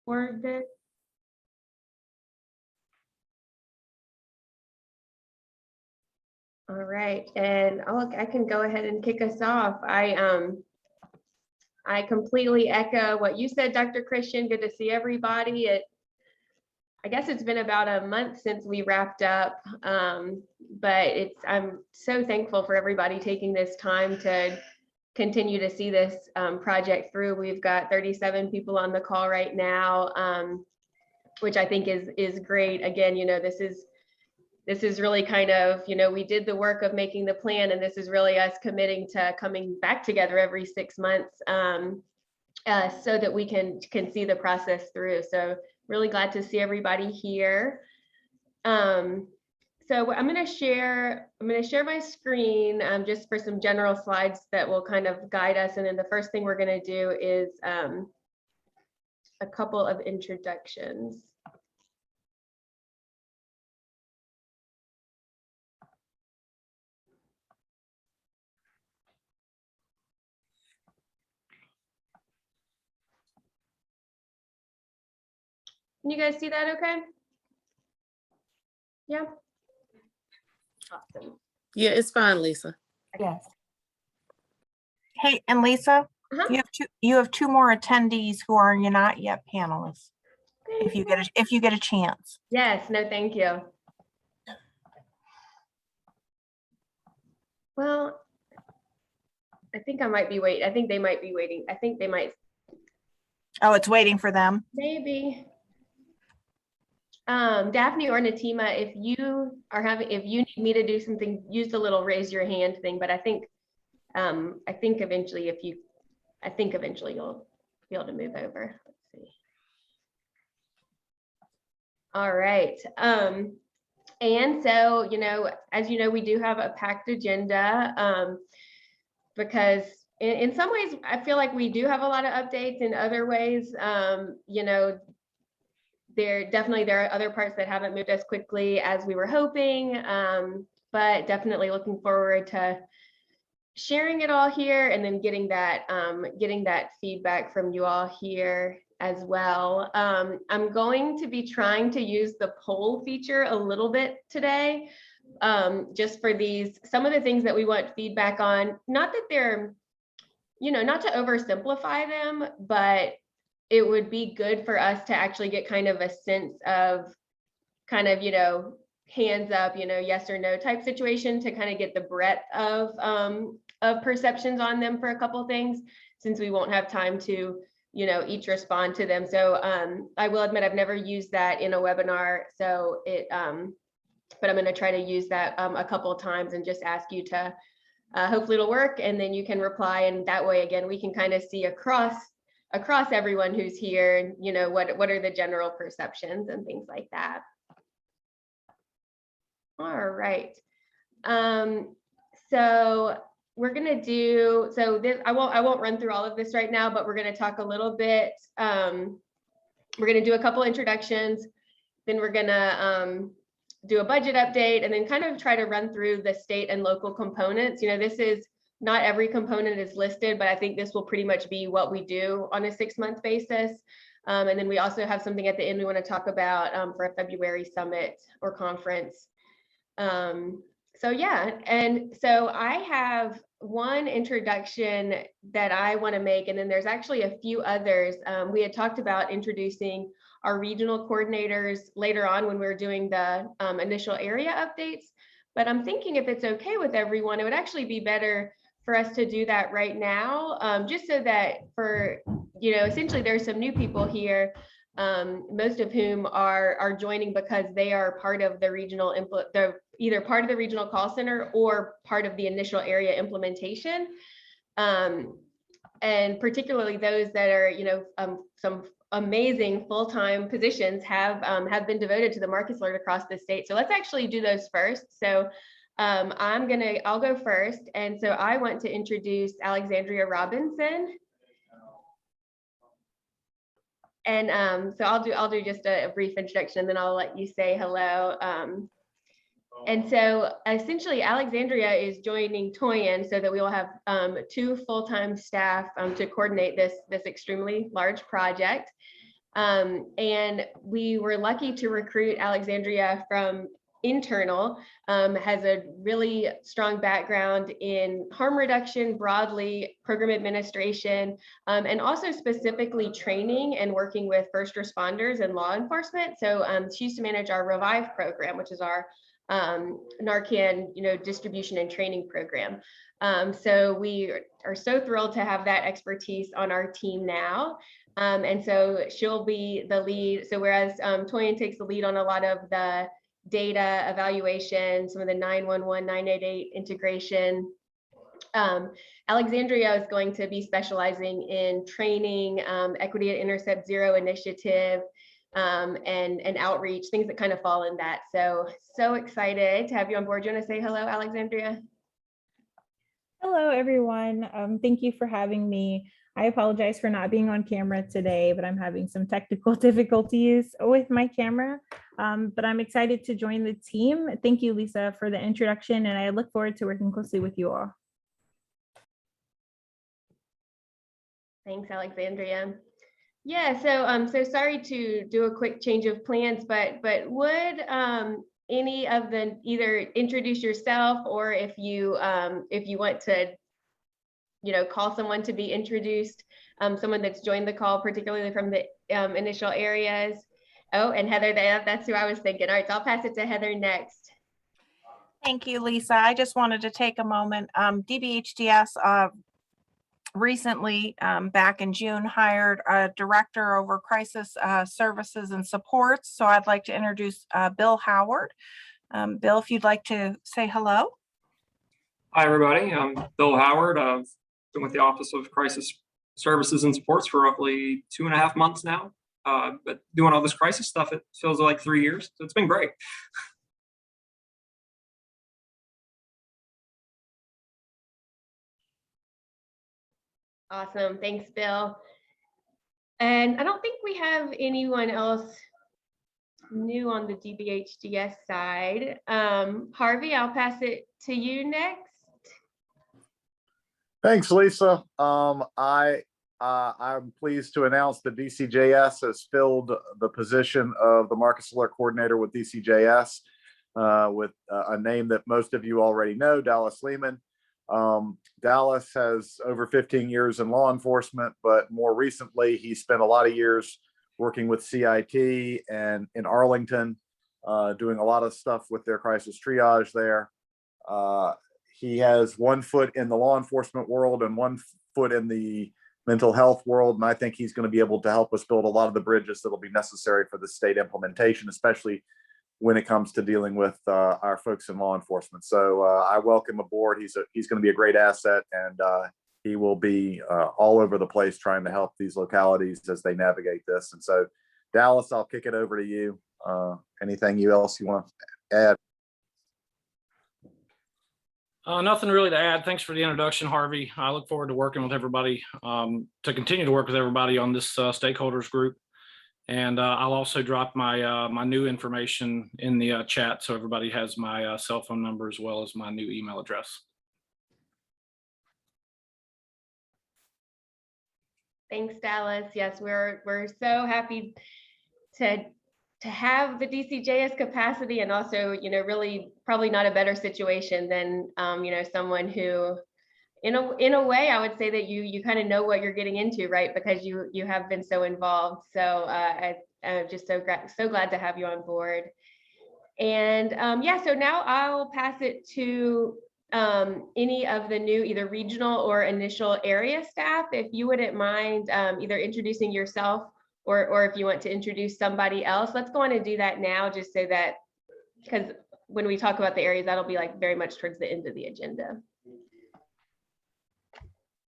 for this? All right, and I can go ahead and kick us off. I completely echo what you said, Dr. Christian. Good to see everybody. I guess it's been about a month since we wrapped up, but I'm so thankful for everybody taking this time to continue to see this project through. We've got 37 people on the call right now, which I think is great. Again, this is really kind of, we did the work of making the plan, and this is really us committing to coming back together every 6 months so that we can see the process through. So really glad to see everybody here. So I'm going to share my screen just for some general slides that will kind of guide us. And then the first thing we're going to do is a couple of introductions. Can you guys see that okay? Yeah. Awesome. Yeah, it's fine, Lisa. Yes. Hey, and Lisa, you have two more attendees who are not yet panelists. If you get a chance. Yes. No, thank you. Well, I think I might be waiting. I think they might be waiting. I think they might. Oh, it's waiting for them. Maybe. Daphne or Natima, if you need me to do something, use the little raise your hand thing. But I think eventually you'll be able to move over. Let's see. All right. And so, as you know, we do have a packed agenda because in some ways, I feel like we do have a lot of updates. In other ways, there are other parts that haven't moved as quickly as we were hoping, but definitely looking forward to sharing it all here and then getting that feedback from you all here as well. I'm going to be trying to use the poll feature a little bit today, just for some of the things that we want feedback on. Not that they're, not to oversimplify them, but it would be good for us to actually get kind of a sense of kind of, hands up, yes or no type situation to kind of get the breadth of perceptions on them for a couple things, since we won't have time to, each respond to them. So I will admit I've never used that in a webinar. So but I'm going to try to use that a couple of times and just ask you to, hopefully it'll work, and then you can reply. And that way, again, we can kind of see across everyone who's here, what are the general perceptions and things like that. All right. So we're gonna do, I won't run through all of this right now, but we're gonna talk a little bit. We're gonna do a couple introductions, then we're gonna do a budget update, and then kind of try to run through the state and local components. This is not every component is listed, but I think this will pretty much be what we do on a 6-month basis. And then we also have something at the end we want to talk about for a February summit or conference. So yeah, and so I have one introduction that I want to make, and then there's actually a few others. We had talked about introducing our regional coordinators later on when we were doing the initial area updates, but I'm thinking if it's okay with everyone, it would actually be better for us to do that right now, just so that essentially there's some new people here, most of whom are joining because they are part of the regional, they're either part of the regional call center or part of the initial area implementation. And particularly those that are, some amazing full-time positions have been devoted to the markets alert across the state. So let's actually do those first. So I'll go first. And so I want to introduce Alexandria Robinson. And so I'll do just a brief introduction, and then I'll let you say hello. And so essentially Alexandria is joining Toyin so that we will have 2 full-time staff to coordinate this extremely large project. And we were lucky to recruit Alexandria from internal, has a really strong background in harm reduction, broadly, program administration, and also specifically training and working with first responders and law enforcement. So she used to manage our Revive program, which is our Narcan, distribution and training program. So we are so thrilled to have that expertise on our team now. And so she'll be the lead. So whereas Toyin takes the lead on a lot of the data evaluation, some of the 911, 988 integration, Alexandria is going to be specializing in training, Equity at Intercept Zero initiative, and outreach, things that kind of fall in that. So excited to have you on board. Do you want to say hello, Alexandria? Hello, everyone. Thank you for having me. I apologize for not being on camera today, but I'm having some technical difficulties with my camera. But I'm excited to join the team. Thank you, Lisa, for the introduction, and I look forward to working closely with you all. Thanks, Alexandria. Yeah, so sorry to do a quick change of plans, but would any of the either introduce yourself, or if you want to call someone to be introduced, someone that's joined the call, particularly from the initial areas. Oh, and Heather, that's who I was thinking. All right, so I'll pass it to Heather next. Thank you, Lisa. I just wanted to take a moment. DBHDS recently, back in June, hired a director over crisis services and supports. So I'd like to introduce Bill Howard. Bill, if you'd like to say hello. Hi, everybody. I'm Bill Howard. I've been with the Office of Crisis Services and Supports for roughly 2.5 months now. But doing all this crisis stuff, it feels like 3 years. So it's been great. Awesome. Thanks, Bill. And I don't think we have anyone else new on the DBHDS side. Harvey, I'll pass it to you next. Thanks, Lisa. I'm pleased to announce that DCJS has filled the position of the Marcus Alert Coordinator with DCJS, with a name that most of you already know, Dallas Lehman. Dallas has over 15 years in law enforcement, but more recently, he spent a lot of years working with CIT and in Arlington, doing a lot of stuff with their crisis triage there. He has 1 foot in the law enforcement world and 1 foot in the mental health world, and I think he's going to be able to help us build a lot of the bridges that will be necessary for the state implementation, especially when it comes to dealing with our folks in law enforcement. So I welcome aboard. He's going to be a great asset, and he will be all over the place trying to help these localities as they navigate this. And so, Dallas, I'll kick it over to you. Anything else you want to add? Nothing really to add. Thanks for the introduction, Harvey. I look forward to working with everybody, to continue to work with everybody on this stakeholders group. And I'll also drop my my new information in the chat, so everybody has my cell phone number as well as my new email address. Thanks, Dallas. Yes, we're so happy to have the DCJS capacity, and also, really probably not a better situation than someone who, in a way, I would say that you kind of know what you're getting into, right? Because you have been so involved. So I'm just so glad to have you on board. And yeah, so now I'll pass it to any of the new either regional or initial area staff, if you wouldn't mind either introducing yourself or if you want to introduce somebody else. Let's go on and do that now, just so that, because when we talk about the areas, that'll be like very much towards the end of the agenda.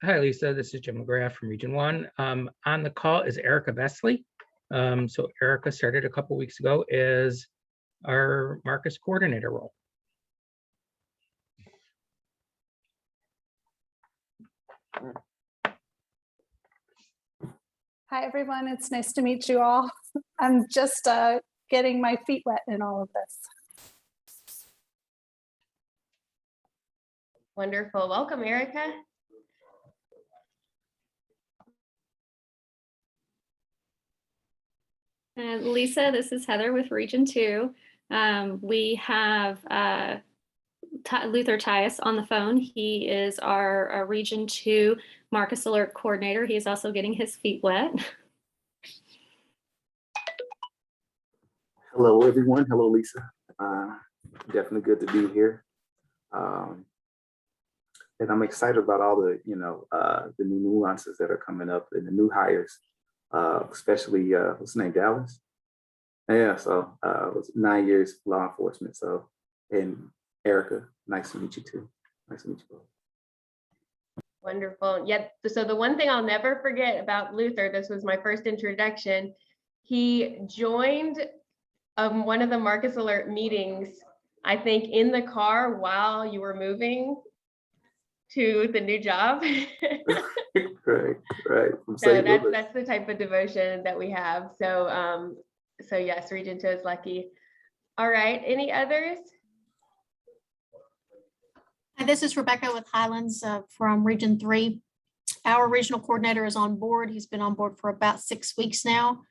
Hi, Lisa. This is Jim McGrath from Region 1. On the call is Erica Vesley. So Erica started a couple weeks ago as our Marcus coordinator role. Hi, everyone. It's nice to meet you all. I'm just getting my feet wet in all of this. Wonderful. Welcome, Erica. Lisa, this is Heather with Region 2. We have Luther Tias on the phone. He is our Region 2 Marcus Alert Coordinator. He is also getting his feet wet. Hello, everyone. Hello, Lisa. Definitely good to be here. And I'm excited about all the, the new nuances that are coming up and the new hires, especially, what's his name, Dallas? Yeah, so it was 9 years law enforcement. So, and Erica, nice to meet you too. Nice to meet you both. Wonderful. Yeah. So the one thing I'll never forget about Luther, this was my first introduction. He joined one of the Marcus Alert meetings, I think, in the car while you were moving to the new job. Right. So that's the type of devotion that we have. So so yes, Region 2 is lucky. All right, any others? Hi, this is Rebecca with Highlands from Region 3. Our regional coordinator is on board. He's been on board for about 6 weeks now.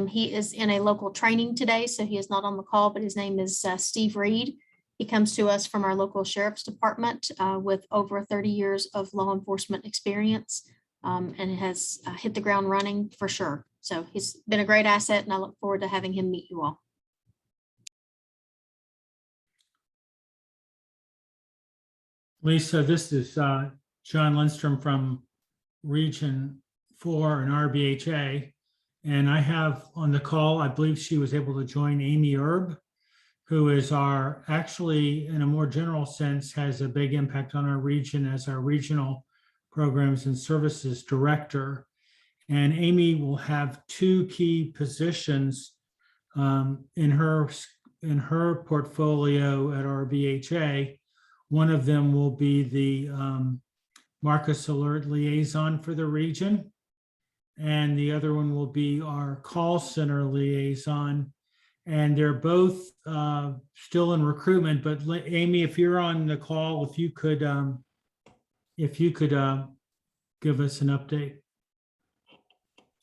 He is in a local training today, so he is not on the call, but his name is Steve Reed. He comes to us from our local sheriff's department with over 30 years of law enforcement experience and has hit the ground running for sure. So he's been a great asset, and I look forward to having him meet you all. Lisa, this is John Lindstrom from Region 4 and RBHA. And I have on the call, I believe she was able to join Amy Erb, who is actually in a more general sense, has a big impact on our region as our regional programs and services director. And Amy will have 2 key positions in her portfolio at RBHA. One of them will be the Marcus Alert liaison for the region. And the other one will be our call center liaison. And they're both still in recruitment, but Amy, if you're on the call, if you could give us an update.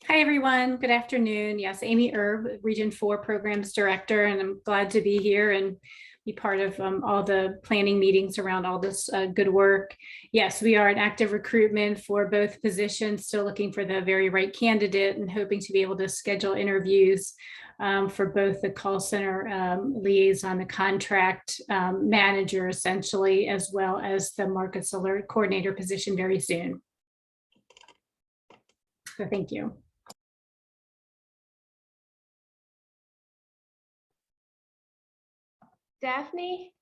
Hi, everyone. Good afternoon. Yes, Amy Erb, Region 4 Programs Director, and I'm glad to be here and be part of all the planning meetings around all this good work. Yes, we are in active recruitment for both positions, still looking for the very right candidate and hoping to be able to schedule interviews for both the call center liaison, the contract manager, essentially, as well as the Marcus Alert Coordinator position very soon. So thank you. Daphne?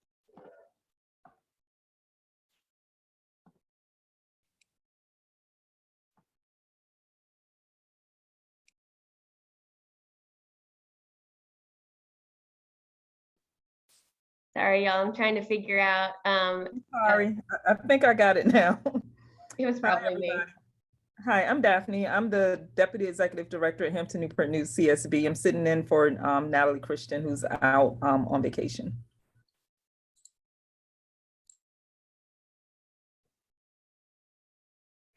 Sorry, y'all, I'm trying to figure out. Sorry, I think I got it now. It was probably me. Hi, I'm Daphne. I'm the Deputy Executive Director at Hampton Newport News CSB. I'm sitting in for Natalie Christian, who's out on vacation.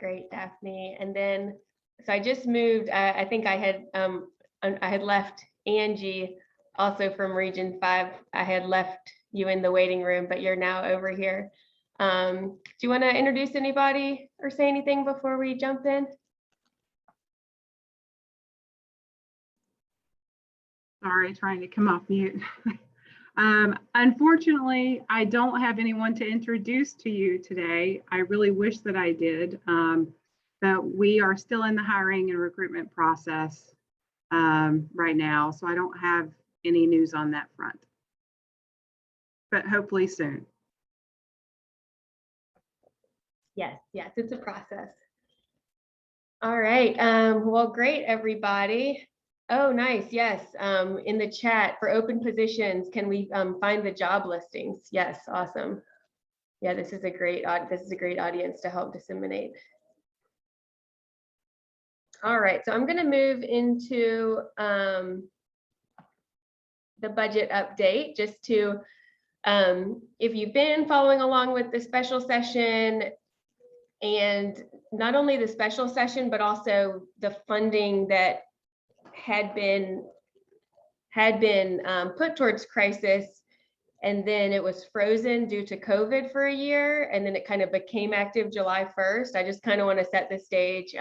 Great, Daphne. And then, so I just moved, I think I had left Angie also from Region 5. I had left you in the waiting room, but you're now over here. Do you want to introduce anybody or say anything before we jump in? Sorry, trying to come off mute. Unfortunately, I don't have anyone to introduce to you today. I really wish that I did, but we are still in the hiring and recruitment process right now, so I don't have any news on that front, but hopefully soon. Yes, it's a process. All right, well, great, everybody. Oh, nice, yes, in the chat for open positions, can we find the job listings? Yes, awesome. Yeah, this is a great audience to help disseminate. All right, so I'm gonna move into the budget update just to, if you've been following along with the special session, and not only the special session, but also the funding that had been had been put towards crisis, and then it was frozen due to COVID for a year, and then it kind of became active July 1st. I just kind of want to set the stage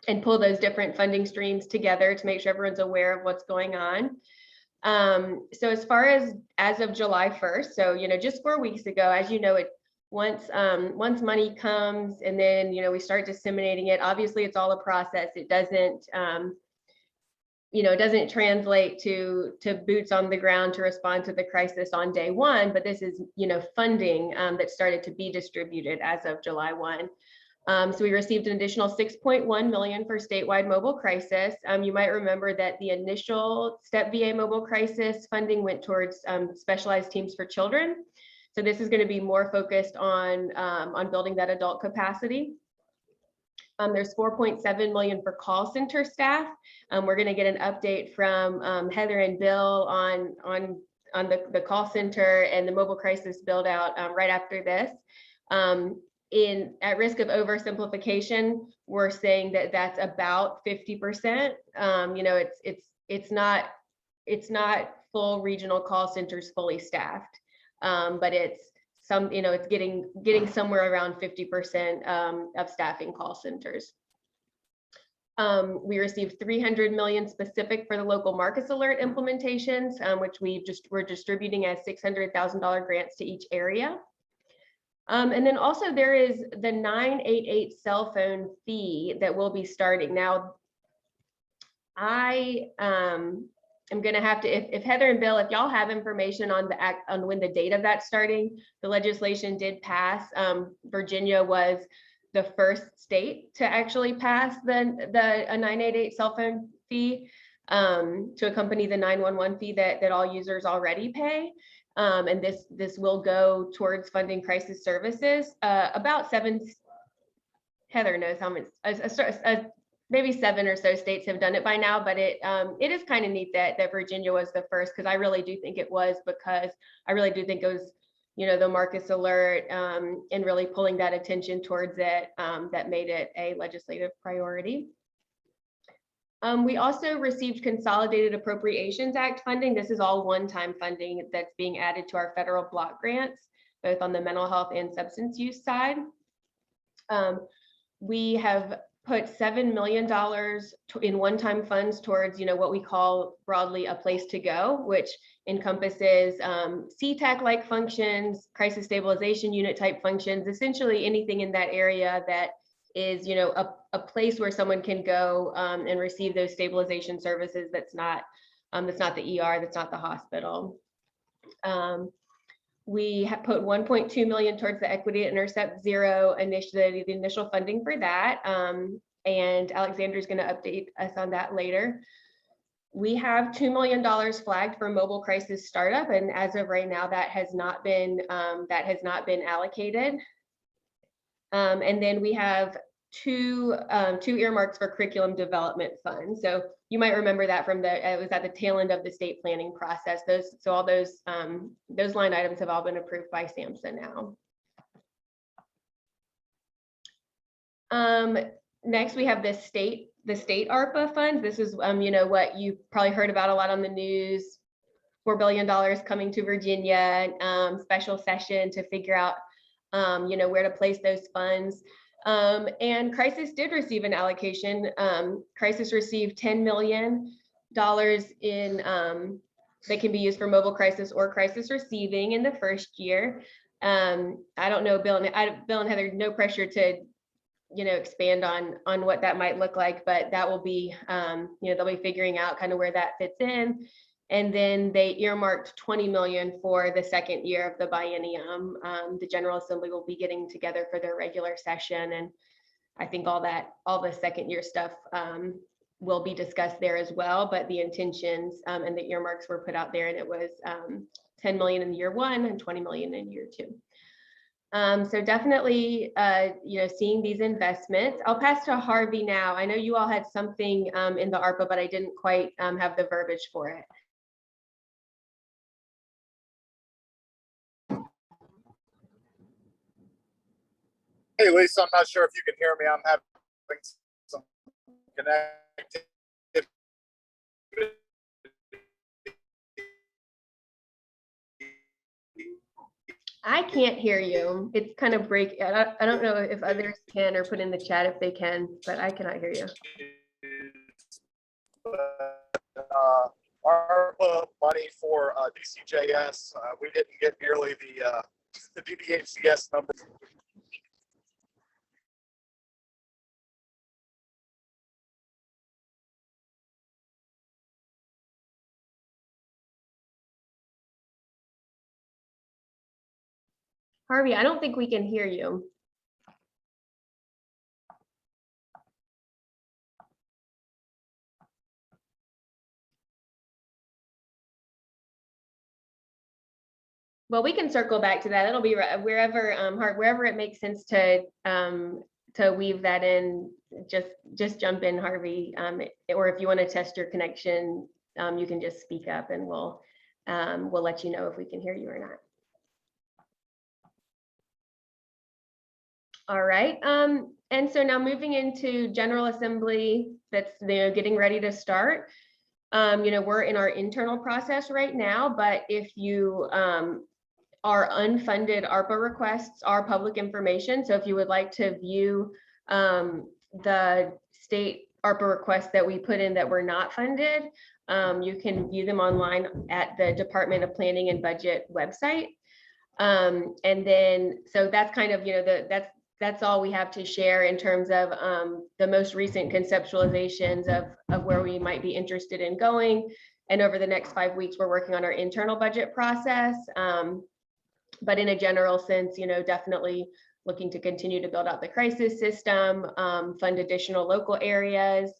and pull those different funding streams together to make sure everyone's aware of what's going on. So as far as of July 1st, so, you know, just 4 weeks ago, as you know, once money comes and then, you know, we start disseminating it, obviously it's all a process. It doesn't, you know, it doesn't translate to boots on the ground to respond to the crisis on day one, but this is, you know, funding that started to be distributed as of July 1. So we received an additional 6.1 million for statewide mobile crisis. You might remember that the initial STEP VA mobile crisis funding went towards specialized teams for children. So this is going to be more focused on building that adult capacity. There's 4.7 million for call center staff. We're going to get an update from Heather and Bill on the call center and the mobile crisis build out right after this. At risk of oversimplification, we're saying that that's about 50%. You know, it's not full regional call centers fully staffed, but it's you know, it's getting somewhere around 50% of staffing call centers. We received 300 million specific for the local Marcus Alert implementations, which we're distributing as $600,000 grants to each area. And then also there is the 988 cell phone fee that will be starting. Now, I am going to have to, if Heather and Bill, if y'all have information on when the date of that's starting, the legislation did pass. Virginia was the first state to actually pass a 988 cell phone fee to accompany the 911 fee that all users already pay. And this will go towards funding crisis services. About Heather knows how much, maybe 7 or so states have done it by now, but it is kind of neat that Virginia was the first, because I really do think it was, you know, the Marcus Alert and really pulling that attention towards it that made it a legislative priority. We also received Consolidated Appropriations Act funding. This is all one-time funding that's being added to our federal block grants, both on the mental health and substance use side. We have put $7 million in one-time funds towards, you know, what we call broadly a place to go, which encompasses CTAC-like functions, crisis stabilization unit type functions, essentially anything in that area that is, you know, a place where someone can go and receive those stabilization services. That's not the ER, that's not the hospital. We have put 1.2 million towards the Equity Intercept Zero initiative, the initial funding for that. And Alexandria is going to update us on that later. We have $2 million flagged for mobile crisis startup, and as of right now, that has not been allocated. And then we have two earmarks for curriculum development funds. So you might remember that from it was at the tail end of the state planning process. All those line items have all been approved by SAMHSA now. Next, we have the state ARPA funds. This is you know, what you probably heard about a lot on the news. $4 billion coming to Virginia, special session to figure out you know, where to place those funds. And Crisis did receive an allocation. Crisis received $10 million in that can be used for mobile crisis or crisis receiving in the first year. I don't know, Bill and Heather, no pressure to, you know, expand on what that might look like, but that will be, you know, they'll be figuring out kind of where that fits in. And then they earmarked 20 million for the second year of the biennium. The General Assembly will be getting together for their regular session. And I think all the second year stuff will be discussed there as well, but the intentions and the earmarks were put out there, and it was 10 million in year 1 and 20 million in year 2. So definitely, you know, seeing these investments. I'll pass to Harvey now. I know you all had something in the ARPA, but I didn't quite have the verbiage for it. Hey, Lisa, I'm not sure if you can hear me. I'm having some connectivity I can't hear you. It's kind of break. I don't know if others can or put in the chat if they can, but I cannot hear you. ARPA money for DCJS, we didn't get nearly the DBHCS number. Harvey, I don't think we can hear you. Well, we can circle back to that. It'll be wherever wherever it makes sense to weave that in. Just jump in, Harvey. Or if you want to test your connection, you can just speak up, and we'll let you know if we can hear you or not. All right. And so now moving into General Assembly, that's getting ready to start. We're in our internal process right now, but if you our unfunded ARPA requests are public information. So if you would like to view the state ARPA requests that we put in that were not funded, you can view them online at the Department of Planning and Budget website. And then, so that's kind of, that's all we have to share in terms of the most recent conceptualizations of where we might be interested in going. And over the next 5 weeks, we're working on our internal budget process. But in a general sense, definitely looking to continue to build out the crisis system, fund additional local areas.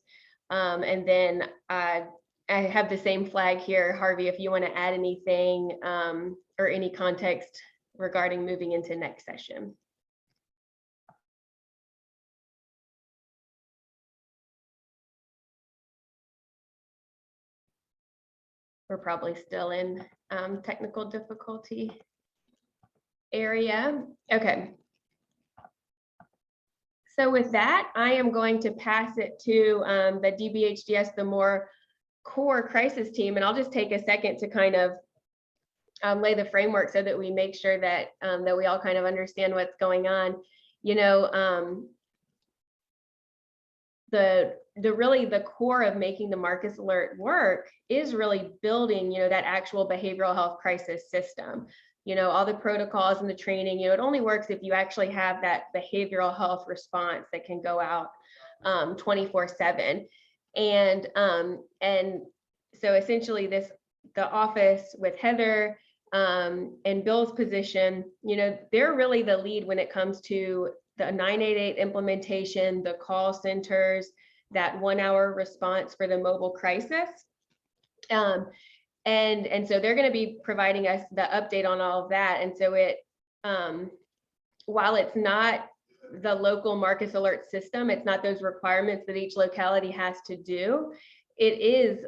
And then I have the same flag here, Harvey, if you want to add anything or any context regarding moving into next session. We're probably still in technical difficulty area. Okay. So with that, I am going to pass it to the DBHDS, the more core crisis team, and I'll just take a second to kind of lay the framework so that we make sure that that we all kind of understand what's going on. The core of making the Marcus Alert work is really building, that actual behavioral health crisis system. All the protocols and the training, it only works if you actually have that behavioral health response that can go out 24/7. And so essentially the office with Heather and Bill's position, they're really the lead when it comes to the 988 implementation, the call centers, that 1 hour response for the mobile crisis. And so they're going to be providing us the update on all of that. And so while it's not the local Marcus Alert system, it's not those requirements that each locality has to do. It is,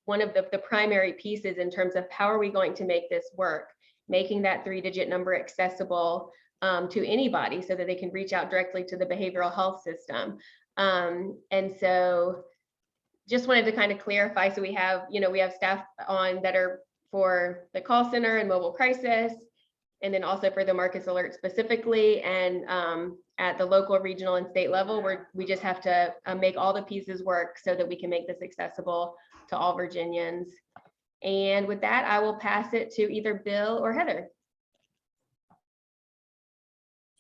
one of the primary pieces in terms of how are we going to make this work, making that 3-digit number accessible to anybody so that they can reach out directly to the behavioral health system. And so just wanted to kind of clarify. So we have staff on that are for the call center and mobile crisis, and then also for the Marcus Alert specifically. And at the local, regional, and state level, we just have to make all the pieces work so that we can make this accessible to all Virginians. And with that, I will pass it to either Bill or Heather.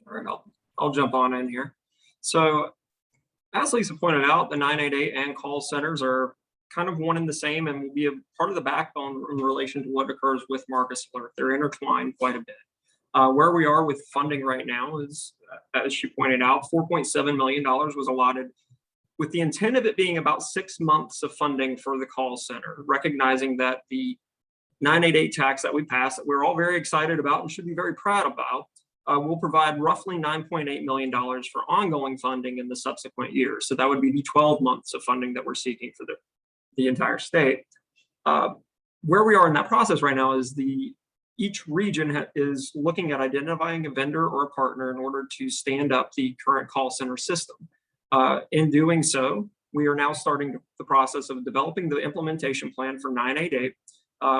All right, I'll jump on in here. So as Lisa pointed out, the 988 and call centers are kind of one and the same and will be a part of the backbone in relation to what occurs with Marcus Alert. They're intertwined quite a bit. Where we are with funding right now is, as she pointed out, $4.7 million was allotted with the intent of it being about 6 months of funding for the call center, recognizing that the 988 tax that we passed, that we're all very excited about and should be very proud about, will provide roughly $9.8 million for ongoing funding in the subsequent years. So that would be the 12 months of funding that we're seeking for the entire state. Where we are in that process right now is each region is looking at identifying a vendor or a partner in order to stand up the current call center system. In doing so, we are now starting the process of developing the implementation plan for 988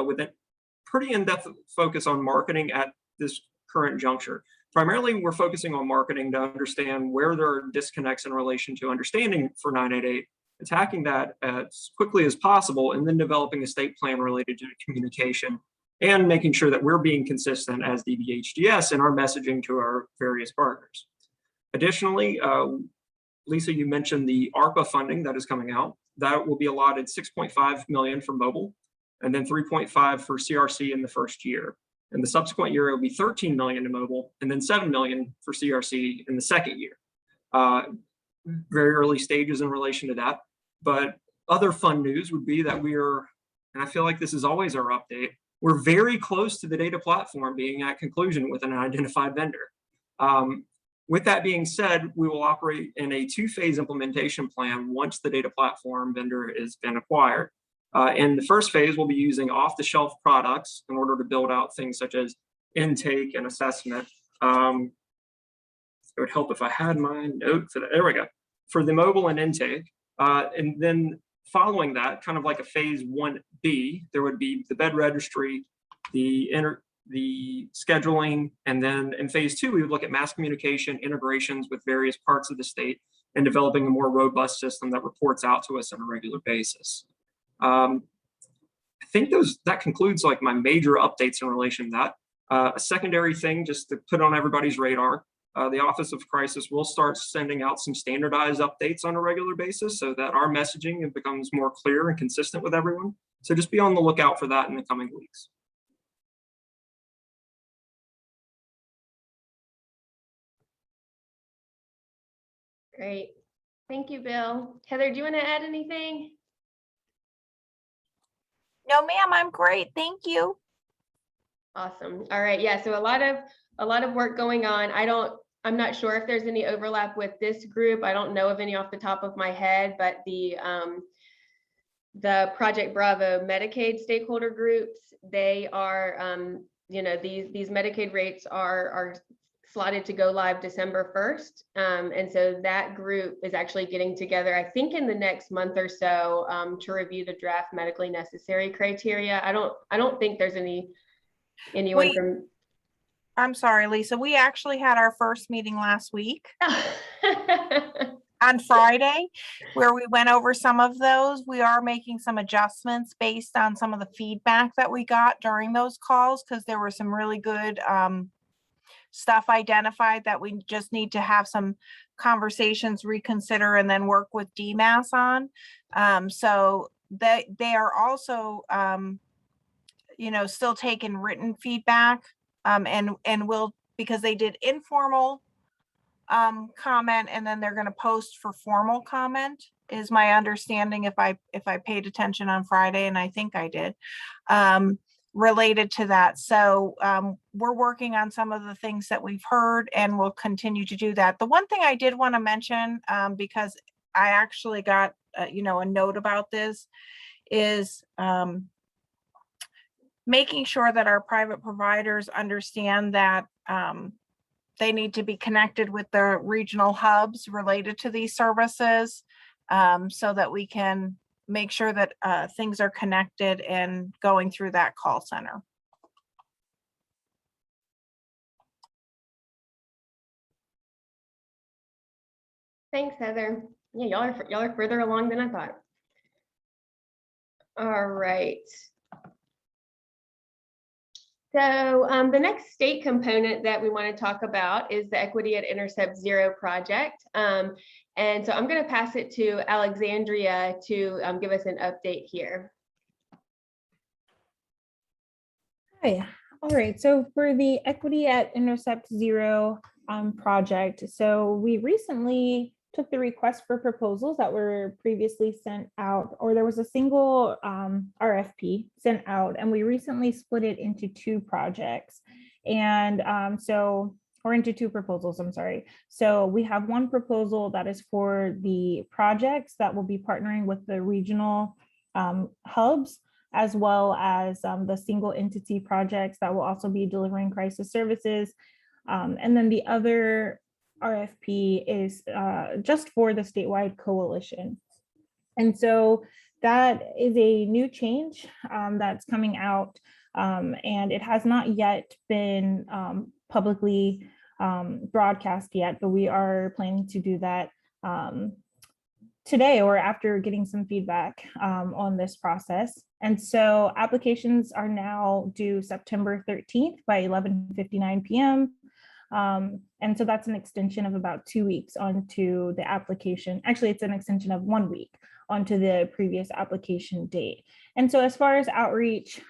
with it pretty in-depth focus on marketing at this current juncture. Primarily, we're focusing on marketing to understand where there are disconnects in relation to understanding for 988, attacking that as quickly as possible, and then developing a state plan related to communication and making sure that we're being consistent as DBHDS in our messaging to our various partners. Additionally, Lisa, you mentioned the Arpa funding that is coming out. That will be allotted $6.5 million for mobile, and then $3.5 for CRC in the first year. In the subsequent year, it will be $13 million to mobile, and then $7 million for CRC in the second year. Very early stages in relation to that. But other fun news would be that we are, and I feel like this is always our update, we're very close to the data platform being at conclusion with an identified vendor. With that being said, we will operate in a two-phase implementation plan once the data platform vendor has been acquired. In the first phase, we'll be using off-the-shelf products in order to build out things such as intake and assessment. It would help if I had my note for that. There we go. For the mobile and intake. And then following that, kind of like a phase 1B, there would be the bed registry, the scheduling, and then in phase 2, we would look at mass communication integrations with various parts of the state and developing a more robust system that reports out to us on a regular basis. I think that concludes like my major updates in relation to that. A secondary thing, just to put on everybody's radar, the Office of Crisis will start sending out some standardized updates on a regular basis so that our messaging becomes more clear and consistent with everyone. So just be on the lookout for that in the coming weeks. Great. Thank you, Bill. Heather, do you want to add anything? No, ma'am, I'm great. Thank you. Awesome. All right. Yeah. So a lot of work going on. I'm not sure if there's any overlap with this group. I don't know of any off the top of my head, but the Project Bravo Medicaid stakeholder groups, they are, these Medicaid rates are slotted to go live December 1st. And so that group is actually getting together, I think in the next month or so, to review the draft medically necessary criteria. I don't think there's anyone from. I'm sorry, Lisa, we actually had our first meeting last week on Friday, where we went over some of those. We are making some adjustments based on some of the feedback that we got during those calls, because there were some really good stuff identified that we just need to have some conversations, reconsider, and then work with DMAS on. So they are also, still taking written feedback, and will, because they did informal comment, and then they're going to post for formal comment, is my understanding, if I paid attention on Friday, and I think I did. Related to that. So we're working on some of the things that we've heard, and we'll continue to do that. The one thing I did want to mention, because I actually got a note about this, is making sure that our private providers understand that they need to be connected with the regional hubs related to these services, so that we can make sure that things are connected and going through that call center. Thanks, Heather. Yeah, y'all are further along than I thought. All right. So the next state component that we want to talk about is the Equity at Intercept Zero project. And so I'm going to pass it to Alexandria to give us an update here. Hi. All right. So for the Equity at Intercept Zero project, so we recently took the request for proposals that were previously sent out, or there was a single RFP sent out, and we recently split it into two projects. And or into two proposals, I'm sorry. So we have one proposal that is for the projects that will be partnering with the regional hubs, as well as the single entity projects that will also be delivering crisis services. And then the other RFP is just for the statewide coalition. And so that is a new change that's coming out And it has not yet been publicly broadcast yet, but we are planning to do that today or after getting some feedback on this process. And so applications are now due September 13th by 11:59 p.m. And so that's an extension of about 2 weeks onto the application. Actually, it's an extension of 1 week onto the previous application date. And so as far as outreach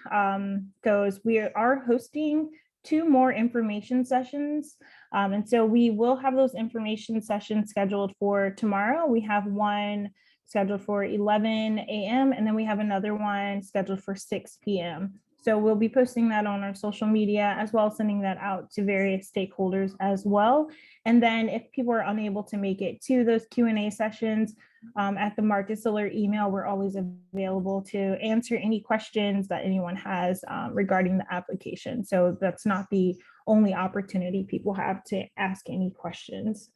goes, we are hosting 2 more information sessions. And so we will have those information sessions scheduled for tomorrow. We have one scheduled for 11 a.m. and then we have another one scheduled for 6 p.m. So we'll be posting that on our social media as well as sending that out to various stakeholders as well. And then if people are unable to make it to those Q&A sessions at the Marcus Siller email, we're always available to answer any questions that anyone has regarding the application. So that's not the only opportunity people have to ask any questions.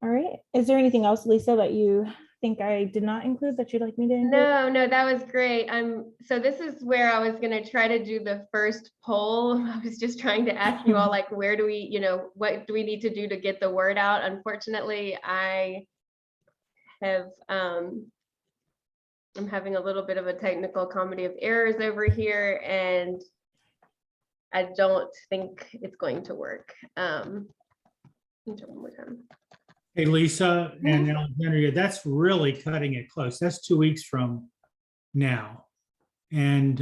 All right. Is there anything else, Lisa, that you think I did not include that you'd like me to include? No, that was great. So this is where I was going to try to do the first poll. I was just trying to ask you all, like, where do we, what do we need to do to get the word out? Unfortunately, I have, I'm having a little bit of a technical comedy of errors over here, and I don't think it's going to work. Let me try one more time. Hey, Lisa and Alexandria, that's really cutting it close. That's 2 weeks from now. And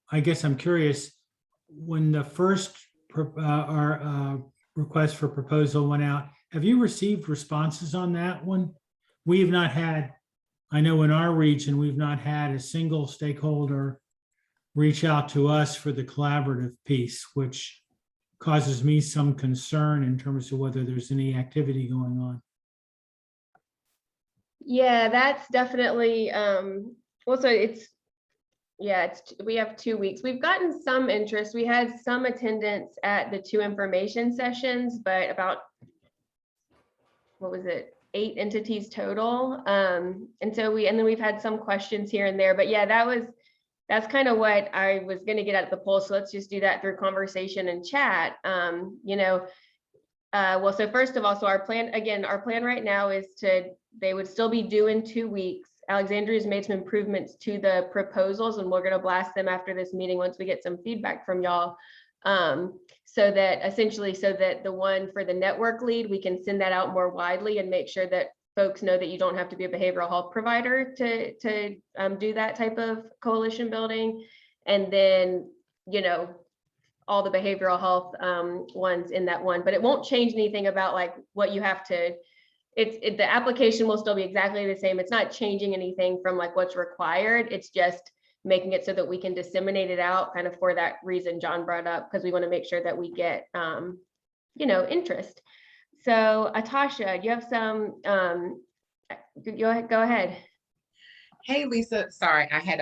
I guess I'm curious, when the first request for proposal went out, have you received responses on that one? We have not had, I know in our region, we've not had a single stakeholder reach out to us for the collaborative piece, which causes me some concern in terms of whether there's any activity going on. Yeah, that's definitely, also we have 2 weeks. We've gotten some interest. We had some attendance at the 2 information sessions, but about, what was it, 8 entities total. And then we've had some questions here and there, but yeah, that's kind of what I was going to get at the poll. So let's just do that through conversation and chat. Well, so first of all, so our plan right now is they would still be due in 2 weeks. Alexandria's made some improvements to the proposals, and we're going to blast them after this meeting once we get some feedback from y'all. So that the one for the network lead, we can send that out more widely and make sure that folks know that you don't have to be a behavioral health provider to do that type of coalition building. And then, all the behavioral health ones in that one, but it won't change anything about like what you have to, the application will still be exactly the same. It's not changing anything from like what's required. It's just making it so that we can disseminate it out kind of for that reason John brought up, because we want to make sure that we get, interest. So Atasha, you have some, go ahead. Hey, Lisa, sorry, I had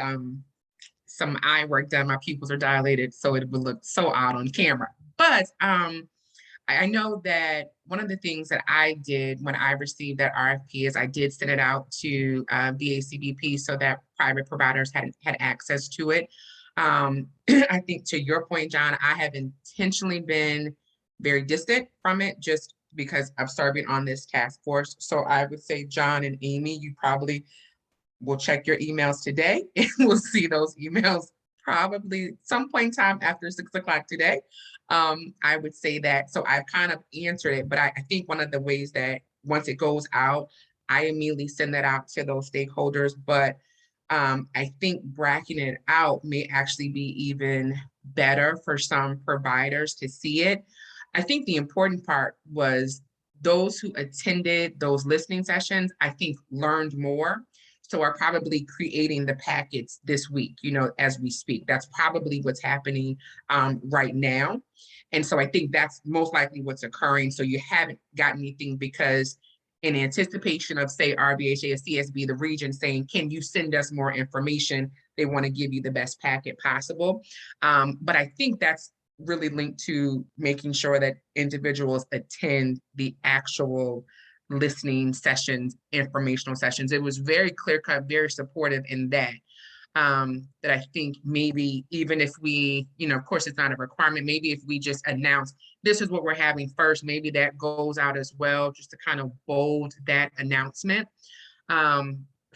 some eye work done. My pupils are dilated, so it would look so odd on camera. But I know that one of the things that I did when I received that RFP is I did send it out to VACBP so that private providers had access to it. I think to your point, John, I have intentionally been very distant from it just because I'm serving on this task force. So I would say, John and Amy, you probably will check your emails today and we'll see those emails probably some point in time after 6 o'clock today. I would say that, so I've kind of answered it, but I think one of the ways that once it goes out, I immediately send that out to those stakeholders. But I think bracketing it out may actually be even better for some providers to see it. I think the important part was those who attended those listening sessions, I think learned more. So are probably creating the packets this week, as we speak. That's probably what's happening right now. And so I think that's most likely what's occurring. So you haven't gotten anything because in anticipation of, say, RBHA or CSB, the region saying, can you send us more information? They want to give you the best packet possible. But I think that's really linked to making sure that individuals attend the actual listening sessions, informational sessions. It was very clear cut, very supportive in that. that I think maybe even if we, of course, it's not a requirement, maybe if we just announce this is what we're having first, maybe that goes out as well, just to kind of bold that announcement.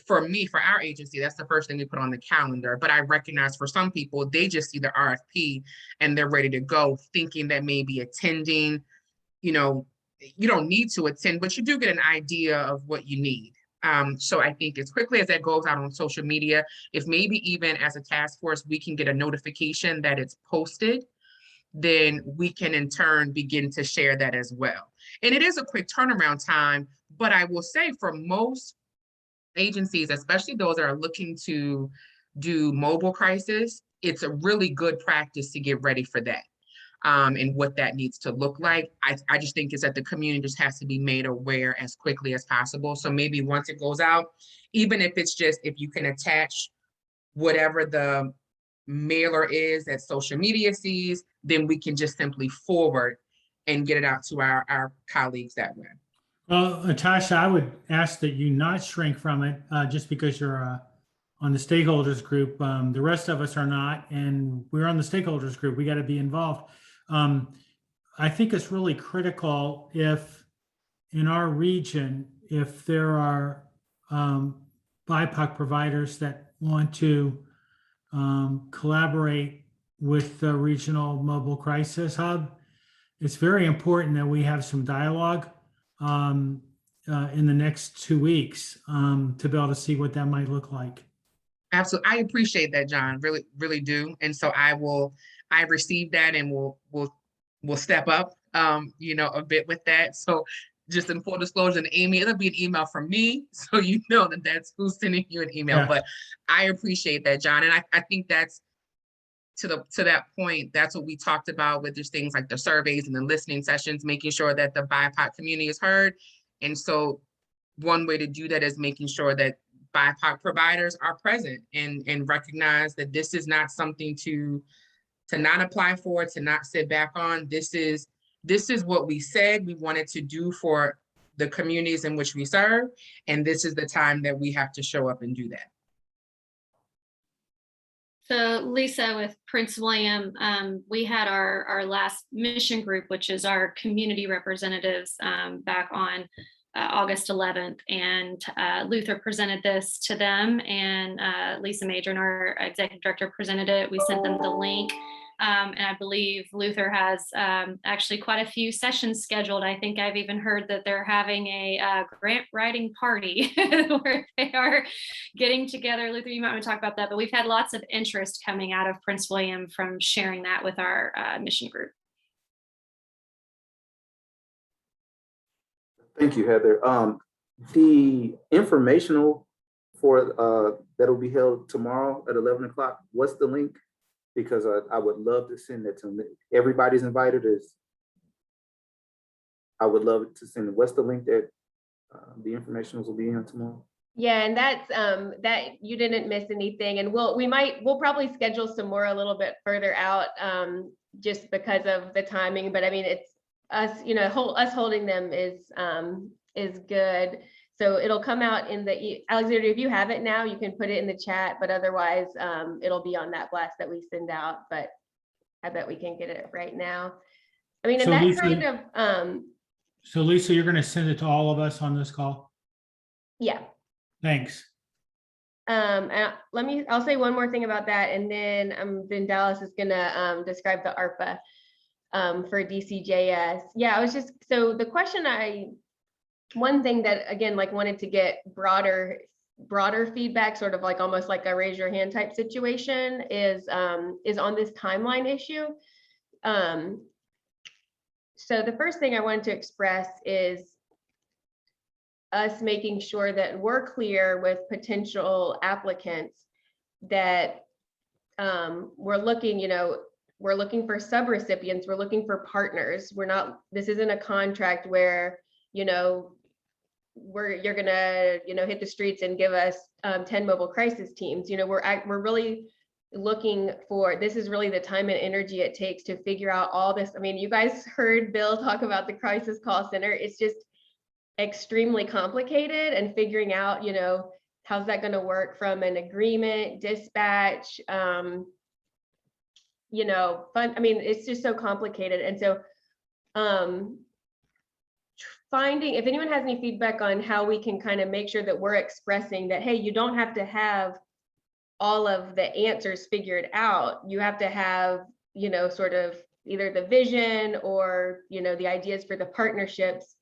For me, for our agency, that's the first thing we put on the calendar. But I recognize for some people, they just see the RFP and they're ready to go, thinking that maybe attending, you don't need to attend, but you do get an idea of what you need. So I think as quickly as that goes out on social media, if maybe even as a task force, we can get a notification that it's posted, then we can in turn begin to share that as well. And it is a quick turnaround time, but I will say for most agencies, especially those that are looking to do mobile crisis, it's a really good practice to get ready for that. And what that needs to look like. I just think is that the community just has to be made aware as quickly as possible. So maybe once it goes out, even if it's just, if you can attach whatever the mailer is that social media sees, then we can just simply forward and get it out to our colleagues that way. Well, Natasha, I would ask that you not shrink from it just because you're on the stakeholders group. The rest of us are not, and we're on the stakeholders group. We got to be involved. I think it's really critical if in our region, if there are BIPOC providers that want to collaborate with the regional mobile crisis hub, it's very important that we have some dialogue in the next 2 weeks to be able to see what that might look like. Absolutely. I appreciate that, John, really, really do. And so I received that and we'll step up, a bit with that. So just in full disclosure, and Amy, it'll be an email from me. So you know that that's who's sending you an email, but I appreciate that, John. And I think that's to that point, that's what we talked about with just things like the surveys and the listening sessions, making sure that the BIPOC community is heard. And so one way to do that is making sure that BIPOC providers are present and recognize that this is not something to not apply for, to not sit back on. This is what we said we wanted to do for the communities in which we serve. And this is the time that we have to show up and do that. So Lisa, with Prince William, we had our last mission group, which is our community representatives back on August 11th, and Luther presented this to them, and Lisa Major, our executive director, presented it. We sent them the link. And I believe Luther has actually quite a few sessions scheduled. I think I've even heard that they're having a grant writing party where they are getting together. Luther, you might want to talk about that, but we've had lots of interest coming out of Prince William from sharing that with our mission group. Thank you, Heather. The informational for that'll be held tomorrow at 11 o'clock, what's the link? Because I would love to send that to them. Everybody's invited. I would love to send it. What's the link that the informationals will be on tomorrow? Yeah, and that's that you didn't miss anything. And we'll probably schedule some more a little bit further out just because of the timing. But I mean, it's us, us holding them is good. So it'll come out in the, Alexandria, if you have it now, you can put it in the chat, but otherwise it'll be on that blast that we send out, but I bet we can get it right now. I mean, and So that Lisa, kind of. So Lisa, you're going to send it to all of us on this call? Yeah. Thanks. I'll say one more thing about that. And then Dallas is going to describe the ARPA for DCJS. Yeah, so the question one thing that, again, wanted to get broader feedback, sort of almost like a raise your hand type situation is on this timeline issue. So the first thing I wanted to express is us making sure that we're clear with potential applicants that we're looking for subrecipients, we're looking for partners. This isn't a contract where, you're gonna, hit the streets and give us 10 mobile crisis teams. We're really looking for, this is really the time and energy it takes to figure out all this. I mean, you guys heard Bill talk about the crisis call center. It's just extremely complicated, and figuring out, how's that going to work from an agreement, dispatch, you know, fun. I mean, it's just so complicated. And so finding, if anyone has any feedback on how we can kind of make sure that we're expressing that, hey, you don't have to have all of the answers figured out. You have to have, you know, sort of either the vision or, you know, the ideas for the partnerships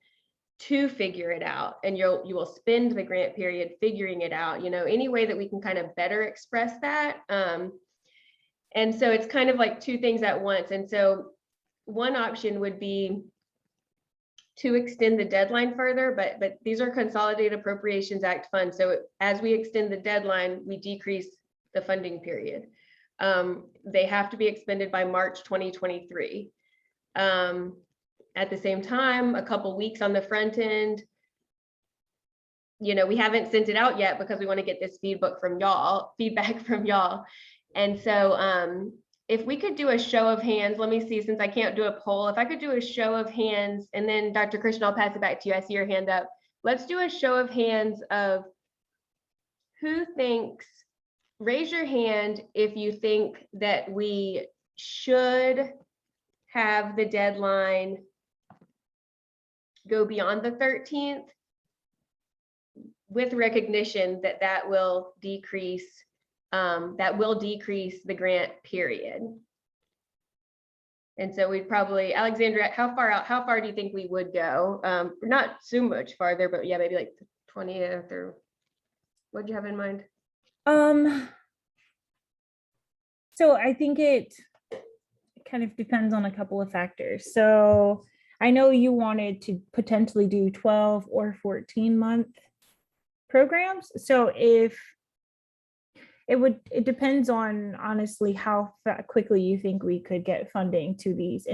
to figure it out. And you will spend the grant period figuring it out, you know, any way that we can kind of better express that. And so it's kind of like two things at once. And so one option would be to extend the deadline further, but these are Consolidated Appropriations Act funds. So as we extend the deadline, we decrease the funding period. They have to be expended by March 2023. At the same time, a couple weeks on the front end, you know, we haven't sent it out yet because we want to get this feedback from y'all. And so if we could do a show of hands, let me see, since I can't do a poll, if I could do a show of hands, and then Dr. Christian, I'll pass it back to you. I see your hand up. Let's do a show of hands of who thinks, raise your hand if you think that we should have the deadline go beyond the 13th, with recognition that that will decrease the grant period. And so we'd probably, Alexandria, how far do you think we would go? Not so much farther, but yeah, maybe like the 20th, or what'd you have in mind? So I think it kind of depends on a couple of factors. So I know you wanted to potentially do 12 or 14-month programs. So if it depends on honestly how quickly you think we could get funding to these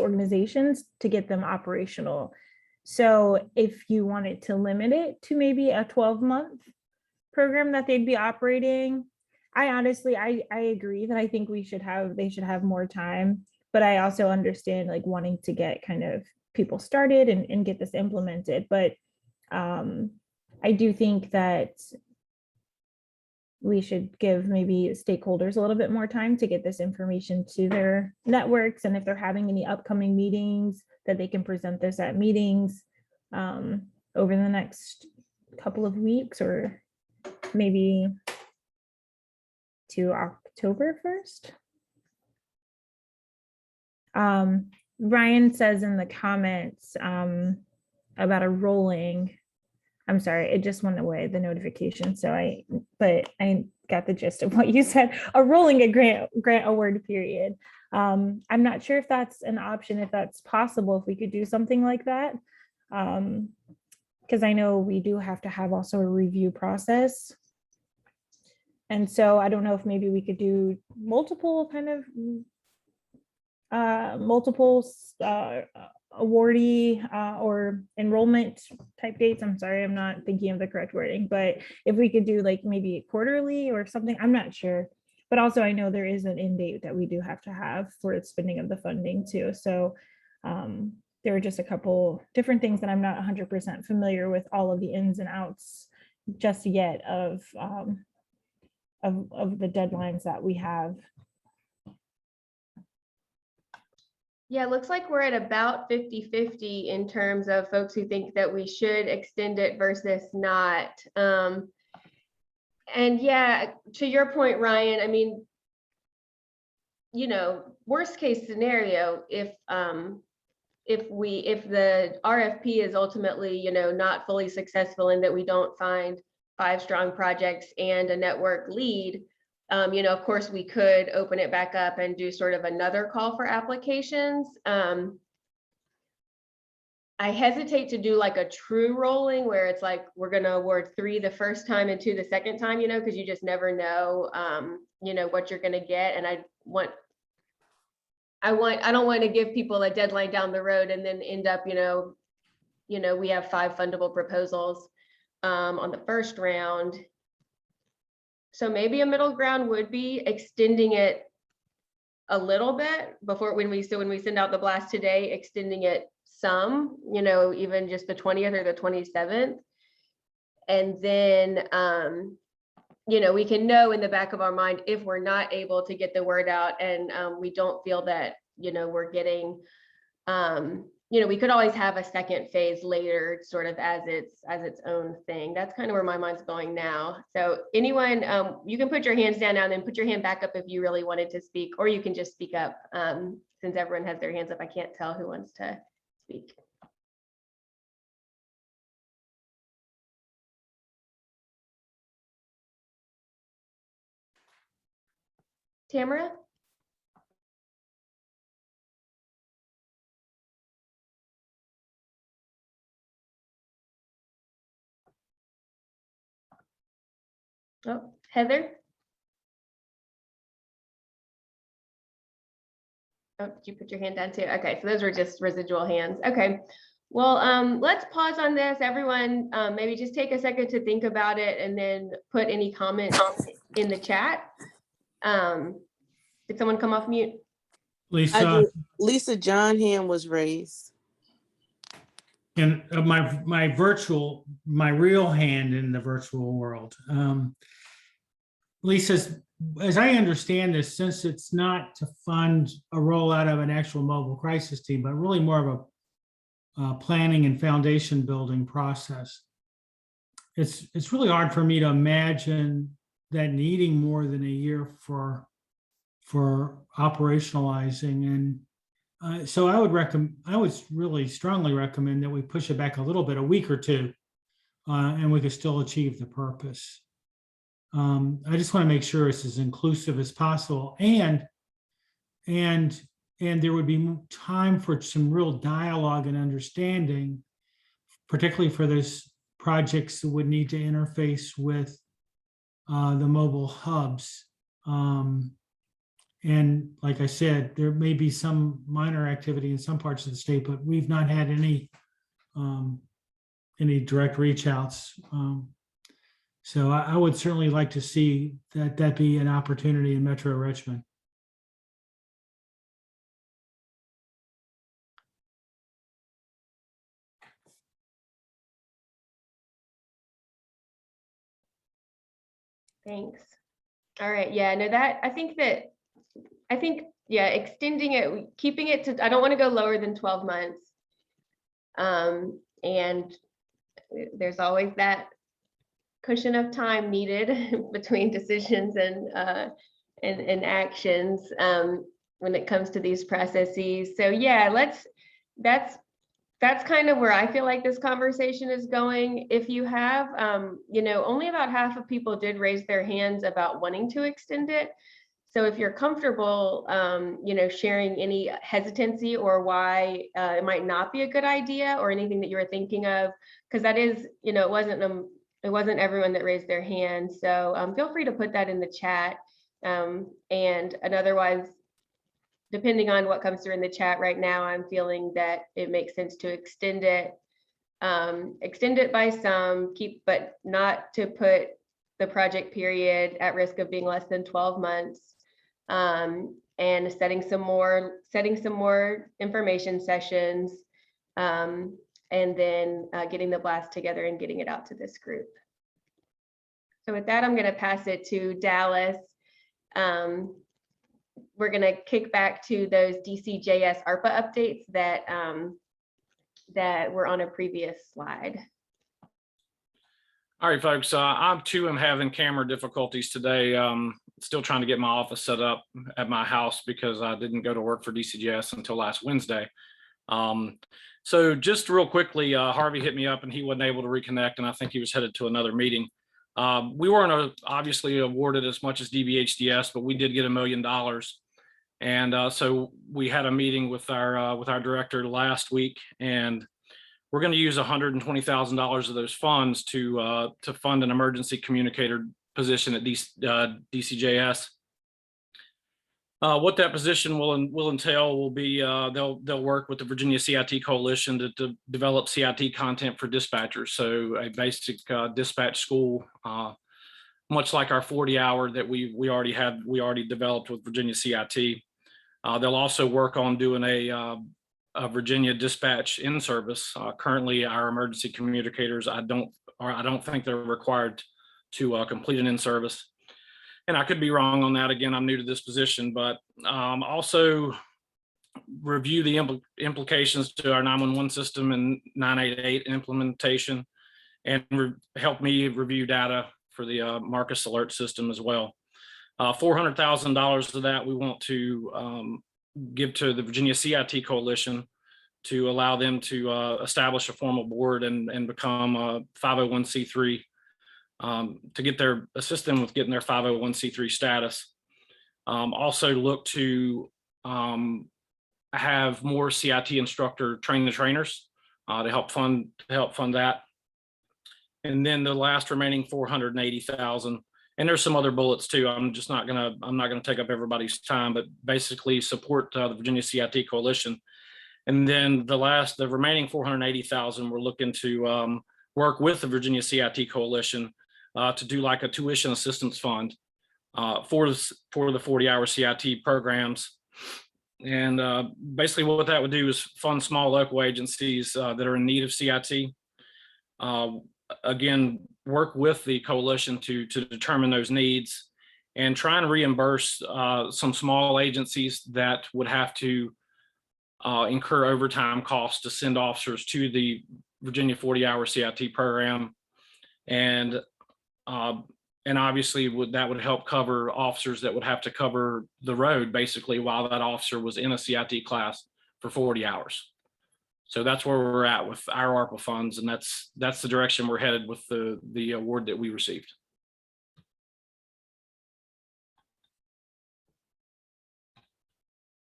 organizations to get them operational. So if you wanted to limit it to maybe a 12-month program that they'd be operating, I honestly agree that I think they should have more time, but I also understand like wanting to get kind of people started and get this implemented. But I do think that we should give maybe stakeholders a little bit more time to get this information to their networks. And if they're having any upcoming meetings, that they can present this at meetings over the next couple of weeks, or maybe to October 1st. Ryan says in the comments about a rolling, I'm sorry, it just went away, the notification. But I got the gist of what you said, a rolling grant award period. I'm not sure if that's an option, if that's possible, if we could do something like that. Because I know we do have to have also a review process. And so I don't know if maybe we could do multiple awardee or enrollment type dates. I'm sorry, I'm not thinking of the correct wording, but if we could do like maybe quarterly or something, I'm not sure. But also I know there is an end date that we do have to have for spending of the funding too. So there are just a couple different things that I'm not 100% familiar with all of the ins and outs just yet of the deadlines that we have. Yeah, it looks like we're at about 50-50 in terms of folks who think that we should extend it versus not. And yeah, to your point, Ryan, I mean, you know, worst case scenario, if the RFP is ultimately, you know, not fully successful and that we don't find 5 strong projects and a network lead, you know, of course, we could open it back up and do sort of another call for applications. I hesitate to do like a true rolling where it's like we're going to award 3 the first time and 2 the second time, you know, because you just never know, you know, what you're going to get. And I don't want to give people a deadline down the road and then end up, you know, we have 5 fundable proposals on the first round. So maybe a middle ground would be extending it a little bit before when we send out the blast today, extending it some, you know, even just the 20th or the 27th. And then, you know, we can know in the back of our mind if we're not able to get the word out and we don't feel that, you know, we're getting, you know, we could always have a second phase later, sort of as its own thing. That's kind of where my mind's going now. So anyone, you can put your hands down now and then put your hand back up if you really wanted to speak, or you can just speak up. Since everyone has their hands up, I can't tell who wants to speak. Tamara? Oh, Heather? Oh, did you put your hand down too? Okay, so those were just residual hands. Okay. Well, let's pause on this. Everyone, maybe just take a second to think about it and then put any comments in the chat. Did someone come off mute? Lisa, Lisa, John hand was raised. and my real hand in the virtual world. Lisa, as I understand this, since it's not to fund a rollout of an actual mobile crisis team, but really more of a planning and foundation building process, it's really hard for me to imagine that needing more than a year for operationalizing. And so I would really strongly recommend that we push it back a little bit, a week or two, and we could still achieve the purpose. I just want to make sure it's as inclusive as possible, and there would be time for some real dialogue and understanding, particularly for those projects that would need to interface with the mobile hubs. And like I said, there may be some minor activity in some parts of the state, but we've not had any direct reach outs. So I would certainly like to see that be an opportunity in Metro Richmond. Thanks. All right. Yeah, no, I think, yeah, extending it, keeping it to, I don't want to go lower than 12 months. And there's always that cushion of time needed between decisions and actions when it comes to these processes. So yeah, that's kind of where I feel like this conversation is going. If you have, you know, only about half of people did raise their hands about wanting to extend it. So if you're comfortable, you know, sharing any hesitancy or why it might not be a good idea or anything that you were thinking of, because that is, you know, it wasn't everyone that raised their hand. So feel free to put that in the chat. And otherwise, depending on what comes through in the chat right now, I'm feeling that it makes sense to extend it by some, but not to put the project period at risk of being less than 12 months. And setting some more information sessions, and then getting the blast together and getting it out to this group. So with that, I'm going to pass it to Dallas. We're going to kick back to those DCJS ARPA updates that were on a previous slide. All right, folks, I too am having camera difficulties today. Still trying to get my office set up at my house because I didn't go to work for DCJS until last Wednesday. So just real quickly, Harvey hit me up and he wasn't able to reconnect, and I think he was headed to another meeting. We weren't obviously awarded as much as DBHDS, but we did get $1 million. And so we had a meeting with our director last week, and we're going to use $120,000 of those funds to fund an emergency communicator position at DCJS. What that position will entail will be they'll work with the Virginia CIT Coalition to develop CIT content for dispatchers. So a basic dispatch school, much like our 40-hour that we already developed with Virginia CIT. They'll also work on doing a Virginia dispatch in service. Currently, our emergency communicators, I don't or I don't think they're required to complete an in-service. And I could be wrong on that. Again, I'm new to this position, but also review the implications to our 911 system and 988 implementation, and help me review data for the Marcus Alert system as well. $400,000 of that we want to give to the Virginia CIT Coalition to allow them to establish a formal board and become a 501c3, to assist them with getting their 501c3 status. Also look to have more CIT instructor train the trainers to help fund that. And then the last remaining 480,000, and there's some other bullets too. I'm not gonna take up everybody's time, but basically support the Virginia CIT Coalition. And then the remaining 480,000, we're looking to work with the Virginia CIT Coalition to do like a tuition assistance fund for the 40-hour CIT programs. And basically what that would do is fund small local agencies that are in need of CIT. Again, work with the coalition to determine those needs and try and reimburse some small agencies that would have to incur overtime costs to send officers to the Virginia 40-hour CIT program. And obviously that would help cover officers that would have to cover the road basically while that officer was in a CIT class for 40 hours. So that's where we're at with our ARPA funds, and that's the direction we're headed with the award that we received.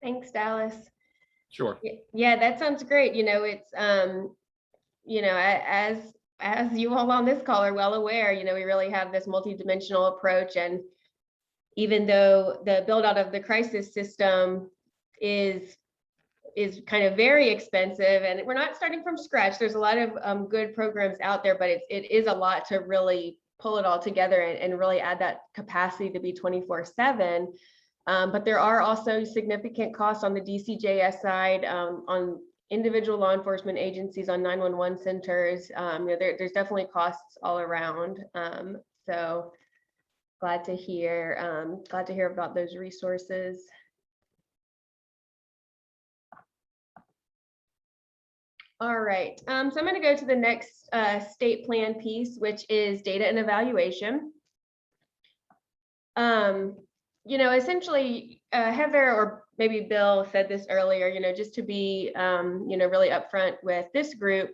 Thanks, Dallas. Sure. Yeah, that sounds great. You know, it's you know, as you all on this call are well aware, you know, we really have this multidimensional approach, and even though the build out of the crisis system is kind of very expensive, and we're not starting from scratch. There's a lot of good programs out there, but it is a lot to really pull it all together and really add that capacity to be 24/7. But there are also significant costs on the DCJS side, on individual law enforcement agencies, on 911 centers. You know, there's definitely costs all around. So glad to hear about those resources. All right, so I'm going to go to the next state plan piece, which is data and evaluation. You know, essentially, Heather or maybe Bill said this earlier, you know, just to be, you know, really upfront with this group,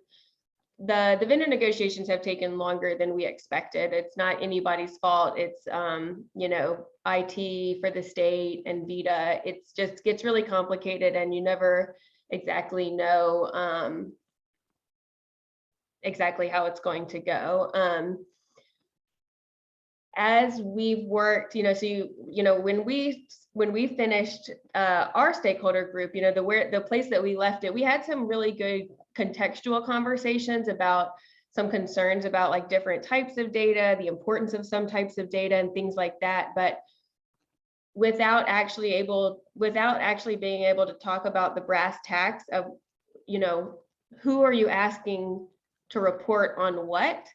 the vendor negotiations have taken longer than we expected. It's not anybody's fault. It's, you know, IT for the state and VITA. It's just gets really complicated, and you never exactly know exactly how it's going to go. As we've worked, you know, so you know, when we finished our stakeholder group, you know, the place that we left it, we had some really good contextual conversations about some concerns about like different types of data, the importance of some types of data and things like that. But without actually being able to talk about the brass tacks of, you know, who are you asking to report on what,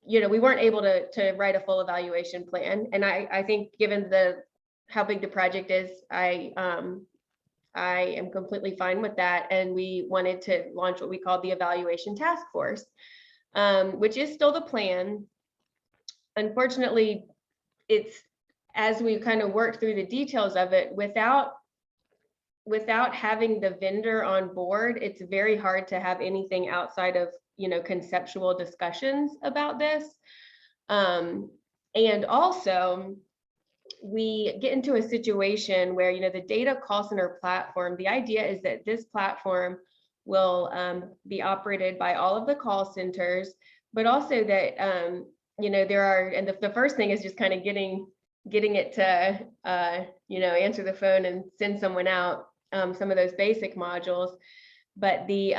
you know, we weren't able to write a full evaluation plan. And I think given how big the project is, I am completely fine with that. And we wanted to launch what we call the evaluation task force, which is still the plan. Unfortunately, it's, as we kind of worked through the details of it, without having the vendor on board, it's very hard to have anything outside of, you know, conceptual discussions about this. And also, we get into a situation where, you know, the data call center platform, the idea is that this platform will be operated by all of the call centers, but also that, you know, there are, and the first thing is just kind of getting it to, you know, answer the phone and send someone out, some of those basic modules. But the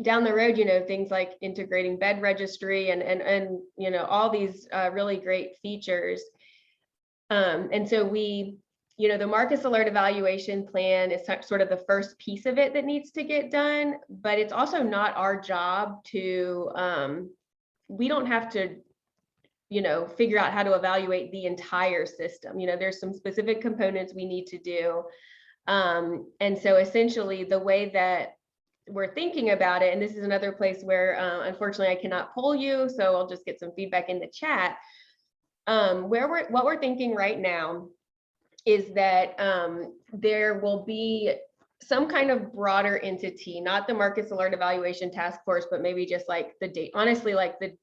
down the road, you know, things like integrating bed registry and you know, all these really great features. And so we the Marcus Alert evaluation plan is sort of the first piece of it that needs to get done, but it's also not our job to, we don't have to, figure out how to evaluate the entire system. There's some specific components we need to do. And so essentially the way that we're thinking about it, and this is another place where unfortunately I cannot poll you, so I'll just get some feedback in the chat. What we're thinking right now is that there will be some kind of broader entity, not the Marcus Alert Evaluation Task Force, but maybe just like the data, honestly, like the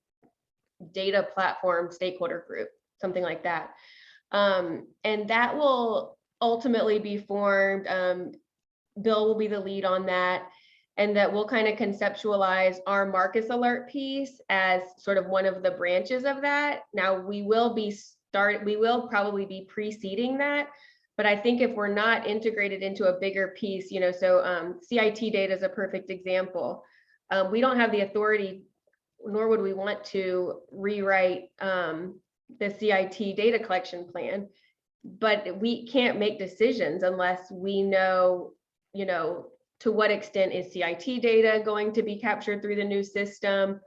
data platform stakeholder group, something like that. And that will ultimately be formed. Bill will be the lead on that, and that we'll kind of conceptualize our Marcus Alert piece as sort of one of the branches of that. Now we will probably be preceding that, but I think if we're not integrated into a bigger piece, CIT data is a perfect example. We don't have the authority, nor would we want to rewrite the CIT data collection plan, but we can't make decisions unless we know, to what extent is CIT data going to be captured through the new system?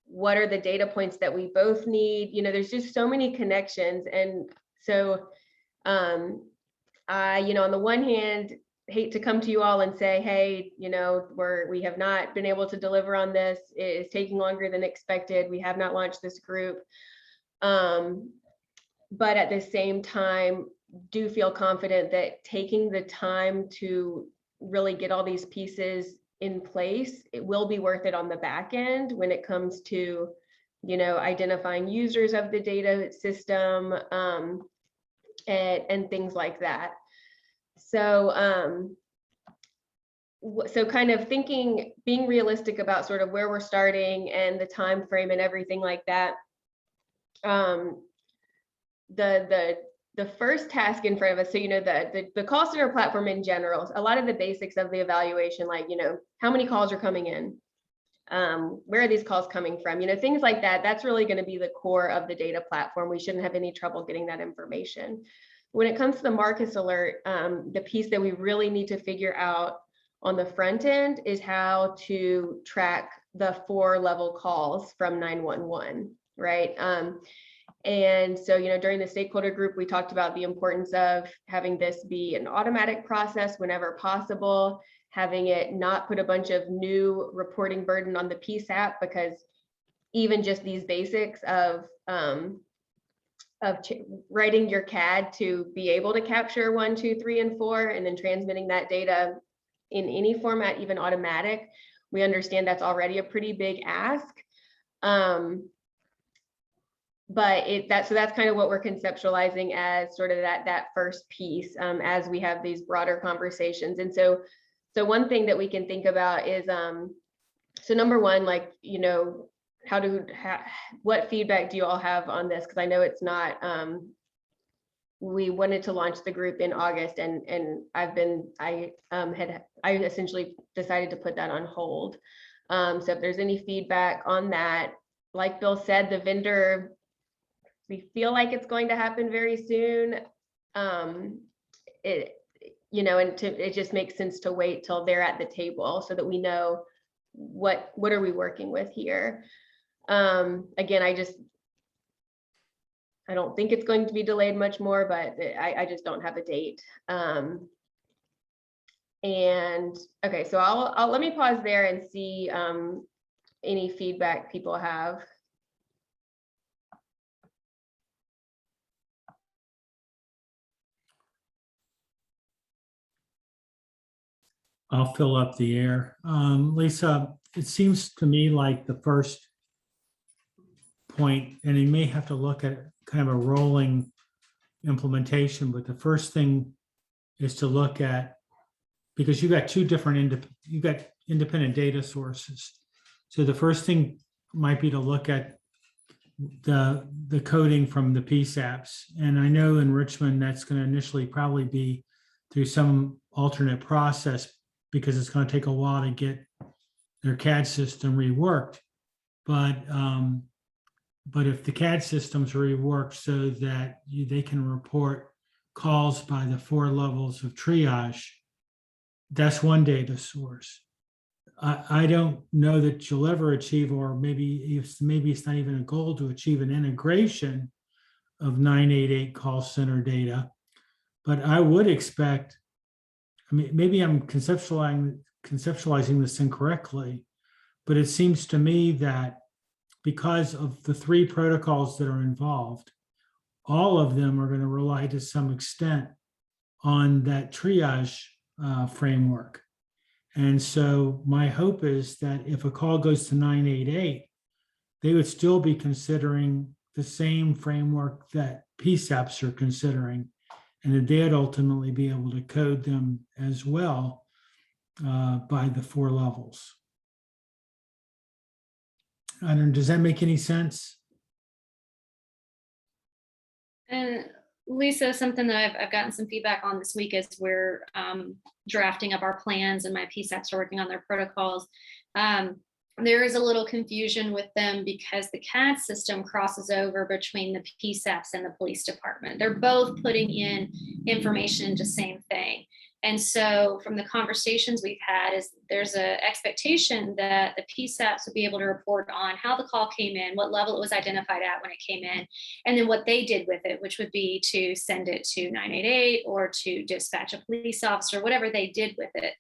What are the data points that we both need? There's just so many connections. And so I, on the one hand, hate to come to you all and say, hey, we have not been able to deliver on this. It is taking longer than expected. We have not launched this group. But at the same time, do feel confident that taking the time to really get all these pieces in place, it will be worth it on the back end when it comes to, identifying users of the data system and things like that. So, so kind of being realistic about sort of where we're starting and the time frame and everything like that. The first task in front of us, so the call center platform in general, a lot of the basics of the evaluation, like how many calls are coming in, where are these calls coming from, things like that. That's really going to be the core of the data platform. We shouldn't have any trouble getting that information. When it comes to the Marcus Alert, the piece that we really need to figure out on the front end is how to track the 4-level calls from 911, right? And so, during the stakeholder group, we talked about the importance of having this be an automatic process whenever possible, having it not put a bunch of new reporting burden on the PSAP, because even just these basics of writing your CAD to be able to capture 1, 2, 3, and 4, and then transmitting that data in any format, even automatic, we understand that's already a pretty big ask. But so that's kind of what we're conceptualizing as sort of that first piece as we have these broader conversations. And so one thing that we can think about is, so number one, like, what feedback do you all have on this? Because I know it's not, we wanted to launch the group in August, and I essentially decided to put that on hold. So if there's any feedback on that, like Bill said, the vendor, we feel like it's going to happen very soon. It just makes sense to wait till they're at the table so that we know what are we working with here. Again, I don't think it's going to be delayed much more, but I just don't have a date. And okay, so I'll let me pause there and see any feedback people have. I'll fill up the air. Lisa, it seems to me like the first point, and you may have to look at kind of a rolling implementation, but the first thing is to look at, because you've got you've got independent data sources. So the first thing might be to look at the coding from the PSAPs. And I know in Richmond, that's going to initially probably be through some alternate process, because it's going to take a while to get their CAD system reworked. But if the CAD system's reworked so that they can report calls by the 4 levels of triage, that's one data source. I don't know that you'll ever achieve, or maybe it's not even a goal to achieve an integration of 988 call center data. But I would expect, I mean, maybe I'm conceptualizing this incorrectly, but it seems to me that because of the 3 protocols that are involved, all of them are going to rely to some extent on that triage framework. And so my hope is that if a call goes to 988, they would still be considering the same framework that PSAPs are considering, and that they'd ultimately be able to code them as well by the 4 levels. I don't know, does that make any sense? And Lisa, something that I've gotten some feedback on this week is we're drafting up our plans, and my PSAPs are working on their protocols. There is a little confusion with them because the CAD system crosses over between the PSAPs and the police department. They're both putting in information into the same thing. And so from the conversations we've had, is there's an expectation that the PSAPs would be able to report on how the call came in, what level it was identified at when it came in, and then what they did with it, which would be to send it to 988 or to dispatch a police officer, whatever they did with it.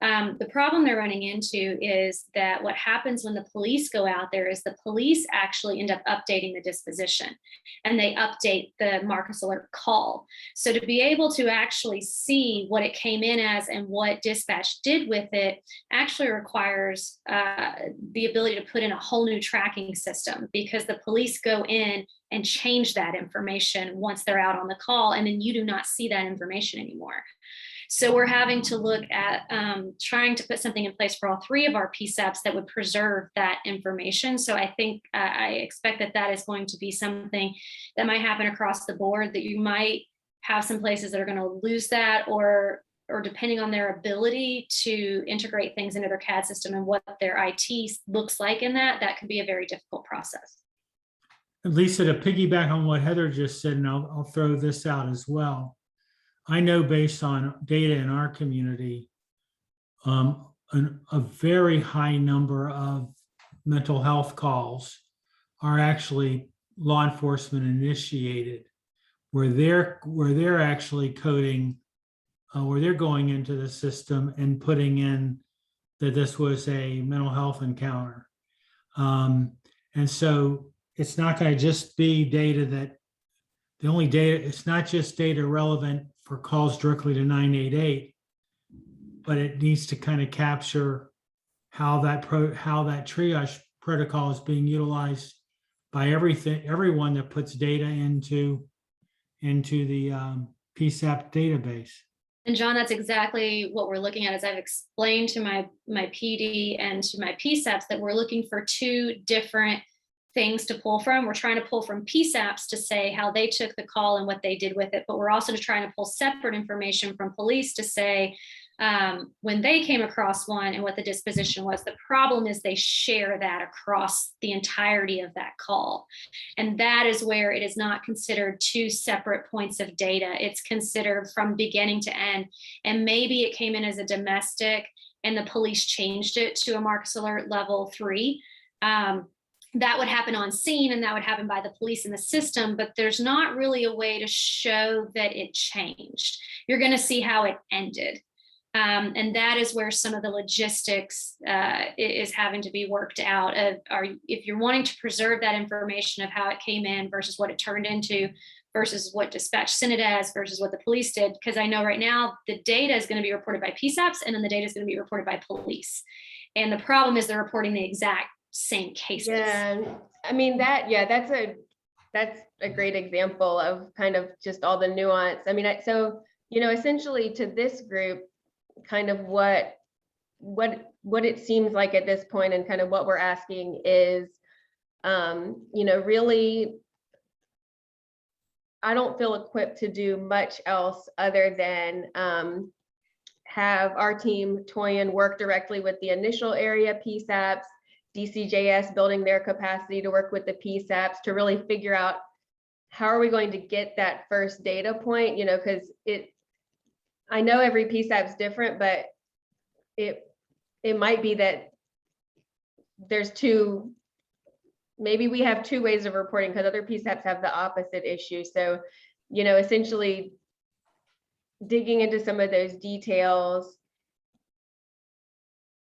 The problem they're running into is that what happens when the police go out there is the police actually end up updating the disposition, and they update the Marcus Alert call. So to be able to actually see what it came in as and what dispatch did with it actually requires the ability to put in a whole new tracking system, because the police go in and change that information once they're out on the call, and then you do not see that information anymore. So we're having to look at trying to put something in place for all 3 of our PSAPs that would preserve that information. So I think I expect that that is going to be something that might happen across the board, that you might have some places that are going to lose that, or depending on their ability to integrate things into their CAD system and what their IT looks like in that could be a very difficult process. Lisa, to piggyback on what Heather just said, and I'll throw this out as well. I know based on data in our community, a very high number of mental health calls are actually law enforcement initiated, where they're actually coding, where they're going into the system and putting in that this was a mental health encounter. And so it's not going to just be data that the only data, it's not just data relevant for calls directly to 988, but it needs to kind of capture how that triage protocol is being utilized by everyone that puts data into the PSAP database. And John, that's exactly what we're looking at. As I've explained to my PD and to my PSAPs, that we're looking for 2 different things to pull from. We're trying to pull from PSAPs to say how they took the call and what they did with it, but we're also trying to pull separate information from police to say when they came across one and what the disposition was. The problem is they share that across the entirety of that call. And that is where it is not considered 2 separate points of data. It's considered from beginning to end. And maybe it came in as a domestic and the police changed it to a Marcus Alert level 3. That would happen on scene, and that would happen by the police in the system, but there's not really a way to show that it changed. You're going to see how it ended. And that is where some of the logistics is having to be worked out. If you're wanting to preserve that information of how it came in versus what it turned into, versus what dispatch sent it as, versus what the police did, because I know right now the data is going to be reported by PSAPs, and then the data is going to be reported by police. And the problem is they're reporting the exact same cases. Yeah, I mean that's a great example of kind of just all the nuance. I mean, so essentially to this group, kind of what it seems like at this point, and kind of what we're asking is, really, I don't feel equipped to do much else other than have our team, Toyin, work directly with the initial area PSAPs, DCJS building their capacity to work with the PSAPs to really figure out how are we going to get that first data point, you know, because I know every PSAP is different, but it might be that there's maybe we have two ways of reporting because other PSAPs have the opposite issue. So, you know, essentially digging into some of those details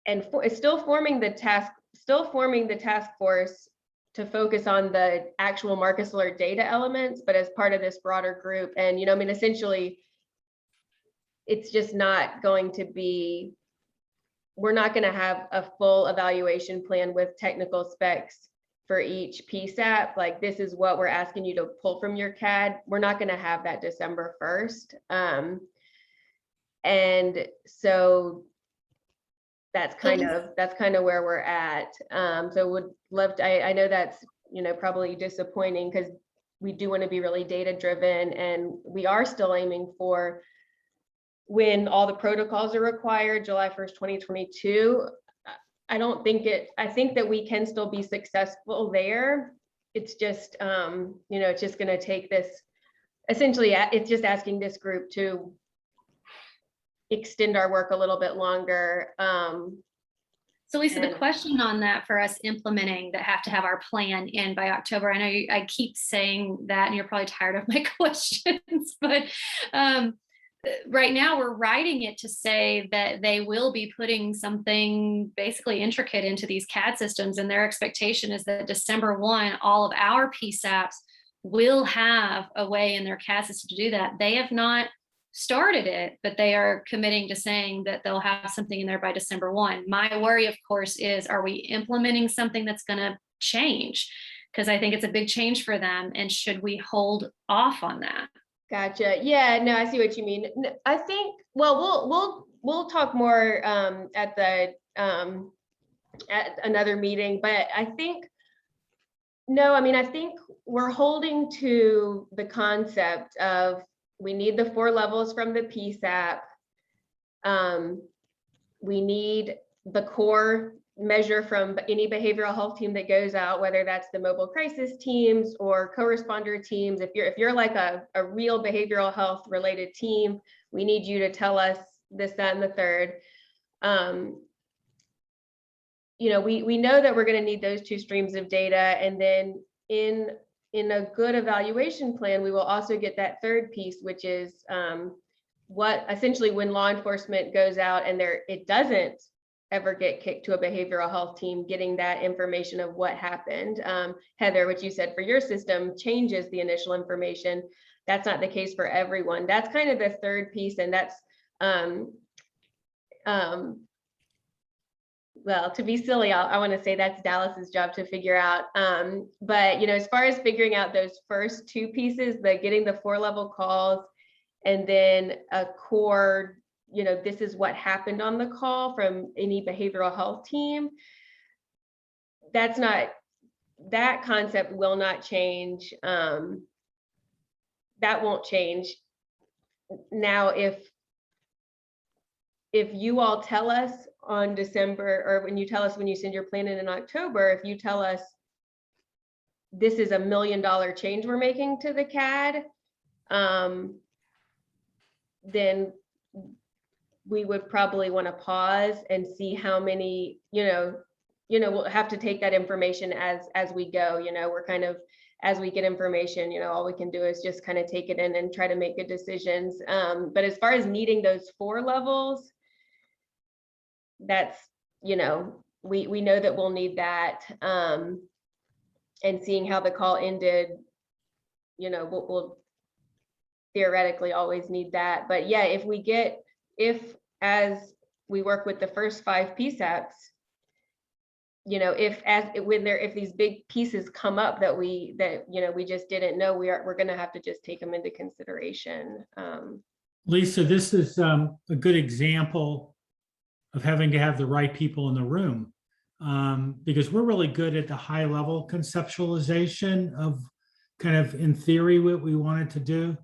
and still forming the task force to focus on the actual Marcus Alert data elements, but as part of this broader group. And, you know, I mean, essentially, it's just not going to be, we're not going to have a full evaluation plan with technical specs for each PSAP. Like, this is what we're asking you to pull from your CAD. We're not going to have that December 1st. And so that's kind of where we're at. So would love to, I know that's, you know, probably disappointing because we do want to be really data driven, and we are still aiming for when all the protocols are required, July 1st, 2022. I think that we can still be successful there. It's just, you know, it's just going to take this, essentially, it's just asking this group to extend our work a little bit longer. So Lisa, the question on that for us implementing that have to have our plan in by October, I know I keep saying that and you're probably tired of my questions, but right now we're writing it to say that they will be putting something basically intricate into these CAD systems, and their expectation is that December 1, all of our PSAPs will have a way in their CAD system to do that. They have not started it, but they are committing to saying that they'll have something in there by December 1. My worry, of course, is, are we implementing something that's going to change? Because I think it's a big change for them, and should we hold off on that? Gotcha. Yeah, no, I see what you mean. I think, well, we'll talk more at another meeting, but I think, no, I mean, I think we're holding to the concept of we need the 4 levels from the PSAP. We need the core measure from any behavioral health team that goes out, whether that's the mobile crisis teams or co-responder teams. If you're like a real behavioral health related team, we need you to tell us this, that, and the third. You know, we know that we're going to need those 2 streams of data, and then in a good evaluation plan, we will also get that third piece, which is what essentially when law enforcement goes out and it doesn't ever get kicked to a behavioral health team, getting that information of what happened. Heather, what you said for your system changes the initial information. That's not the case for everyone. That's kind of the third piece, and that's well, to be silly, I want to say that's Dallas's job to figure out. But, you know, as far as figuring out those first 2 pieces, getting the 4 level calls, and then a core, you know, this is what happened on the call from any behavioral health team. That concept will not change. That won't change. Now, if you all tell us on December, or when you send your plan in October, if you tell us this is $1 million change we're making to the CAD, then we would probably want to pause and see how many, we'll have to take that information as we go. You know, we're kind of, as we get information, you know, all we can do is just kind of take it in and try to make good decisions. But as far as needing those 4 levels, that's, you know, we know that we'll need that. And seeing how the call ended, you know, we'll theoretically always need that. But yeah, if as we work with the first 5 PSAPs, you know, if these big pieces come up that we just didn't know, we're going to have to just take them into consideration. Lisa, this is a good example of having to have the right people in the room, because we're really good at the high level conceptualization of kind of in theory what we wanted to do.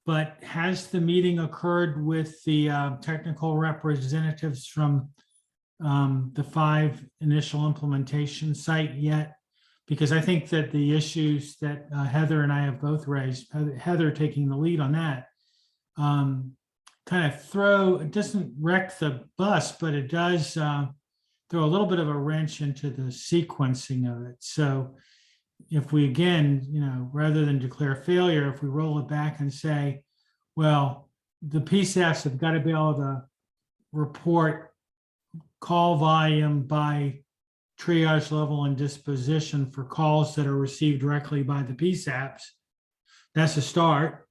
But has the meeting occurred with the technical representatives from the 5 initial implementation site yet? because I think that the issues that Heather and I have both raised, Heather taking the lead on that, kind of it doesn't wreck the bus, but it does throw a little bit of a wrench into the sequencing of it. So if we, again, rather than declare failure, if we roll it back and say, well, the PSAPs have got to be able to report call volume by triage level and disposition for calls that are received directly by the PSAPs. That's a start.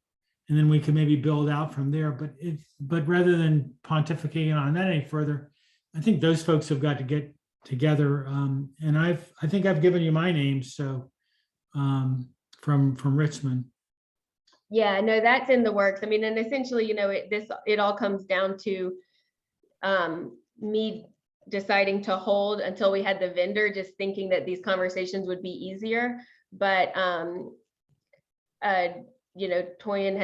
And then we can maybe build out from there. But rather than pontificating on that any further, I think those folks have got to get together. And I think I've given you my names. So from Richmond. Yeah, no, that's in the works. I mean, and essentially, it all comes down to me deciding to hold until we had the vendor, just thinking that these conversations would be easier. But Toyin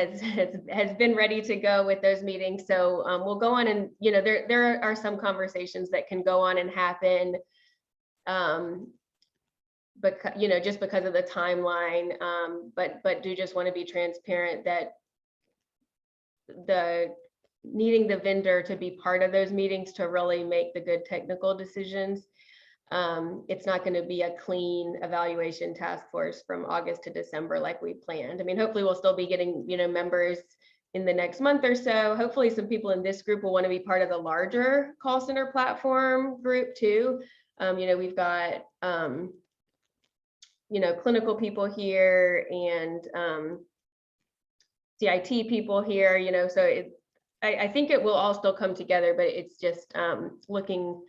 has been ready to go with those meetings. So we'll go on, and there are some conversations that can go on and happen. But just because of the timeline, but do just want to be transparent that needing the vendor to be part of those meetings to really make the good technical decisions. It's not going to be a clean evaluation task force from August to December like we planned. I mean, hopefully we'll still be getting, members in the next month or so. Hopefully some people in this group will want to be part of the larger call center platform group too. We've got, clinical people here and CIT people here, so I think it will all still come together, but it's just looking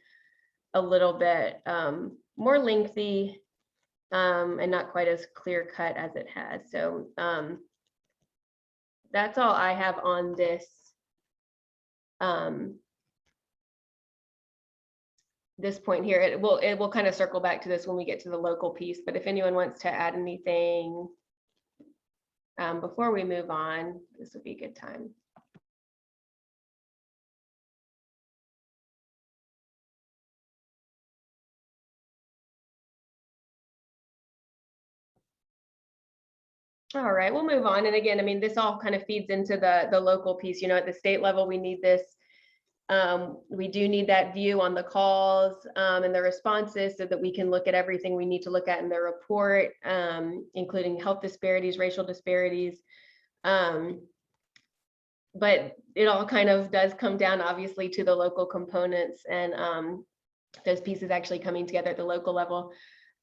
a little bit more lengthy and not quite as clear cut as it has. So that's all I have on this this point here. It will kind of circle back to this when we get to the local piece, but if anyone wants to add anything before we move on, this would be a good time. All right, we'll move on. And again, I mean, this all kind of feeds into the local piece. At the state level, we need this. We do need that view on the calls and the responses so that we can look at everything we need to look at in the report, including health disparities, racial disparities. But it all kind of does come down, obviously, to the local components and those pieces actually coming together at the local level.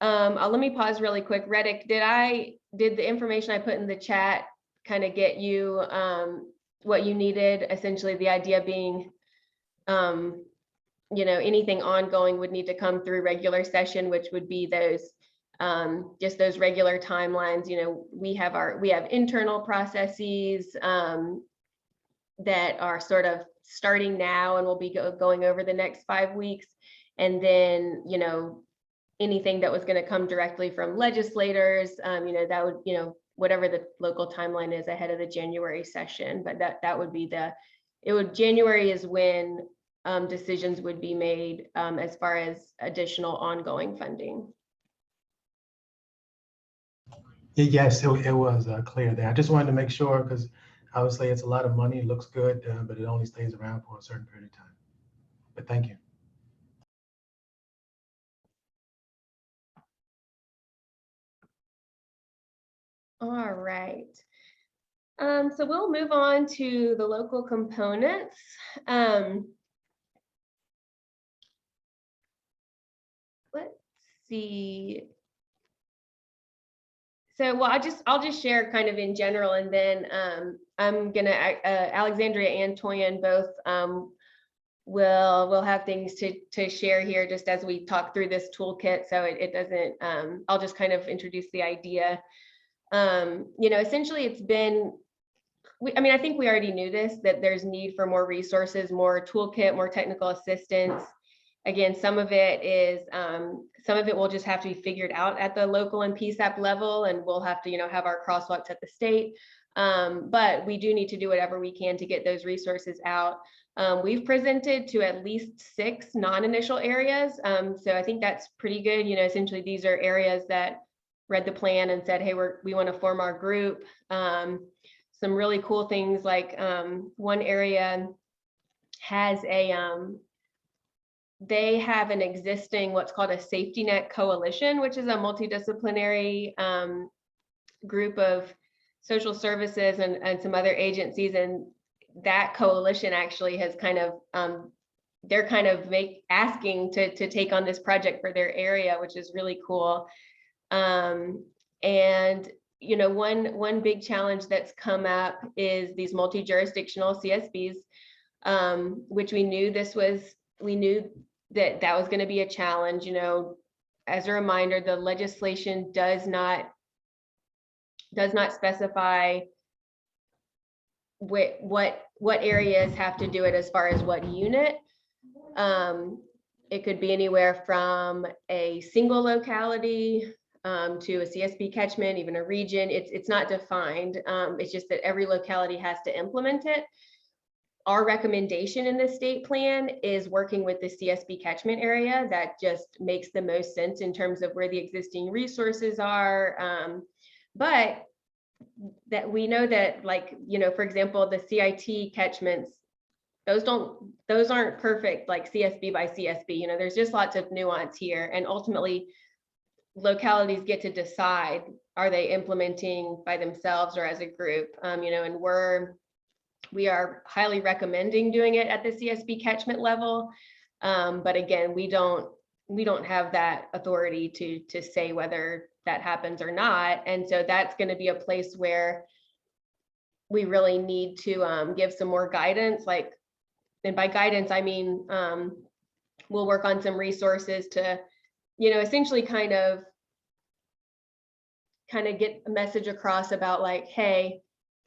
Let me pause really quick. Reddick, did the information I put in the chat kind of get you what you needed? Essentially, the idea being, anything ongoing would need to come through regular session, which would be those just those regular timelines. We have internal processes that are sort of starting now and will be going over the next 5 weeks, and then anything that was going to come directly from legislators, that would, whatever the local timeline is ahead of the January session, but that would be January is when decisions would be made as far as additional ongoing funding. Yes, it was clear there. I just wanted to make sure, because obviously it's a lot of money, it looks good, but it only stays around for a certain period of time. But thank you. All right. So we'll move on to the local components. Let's see. So, well, I'll just share kind of in general, and then I'm gonna Alexandria and Toyin both will have things to share here just as we talk through this toolkit. So it doesn't. I'll just kind of introduce the idea. Essentially, it's been. I think we already knew this, that there's need for more resources, more toolkit, more technical assistance. Again, some of it will just have to be figured out at the local and PSAP level, and we'll have to, have our crosswalks at the state. But we do need to do whatever we can to get those resources out. We've presented to at least 6 non-initial areas. So I think that's pretty good. Essentially, these are areas that read the plan and said, hey, we want to form our group. Some really cool things like one area has they have an existing what's called a safety net coalition, which is a multidisciplinary group of social services and some other agencies. And that coalition actually has kind of, they're kind of asking to take on this project for their area, which is really cool. And you know, one big challenge that's come up is these multi-jurisdictional CSBs, which we knew that was going to be a challenge. You know, as a reminder, the legislation does not specify what areas have to do it as far as what unit. It could be anywhere from a single locality to a CSB catchment, even a region. It's not defined. It's just that every locality has to implement it. Our recommendation in the state plan is working with the CSB catchment area. That just makes the most sense in terms of where the existing resources are. But that we know that, like, you know, for example, the CIT catchments, those aren't perfect, like CSB by CSB. You know, there's just lots of nuance here, and ultimately localities get to decide, are they implementing by themselves or as a group? You know, and we are highly recommending doing it at the CSB catchment level. But again, we don't have that authority to say whether that happens or not. And so that's going to be a place where we really need to give some more guidance. Like, and by guidance, I mean, we'll work on some resources to, you know, essentially kind of get a message across about, like, hey,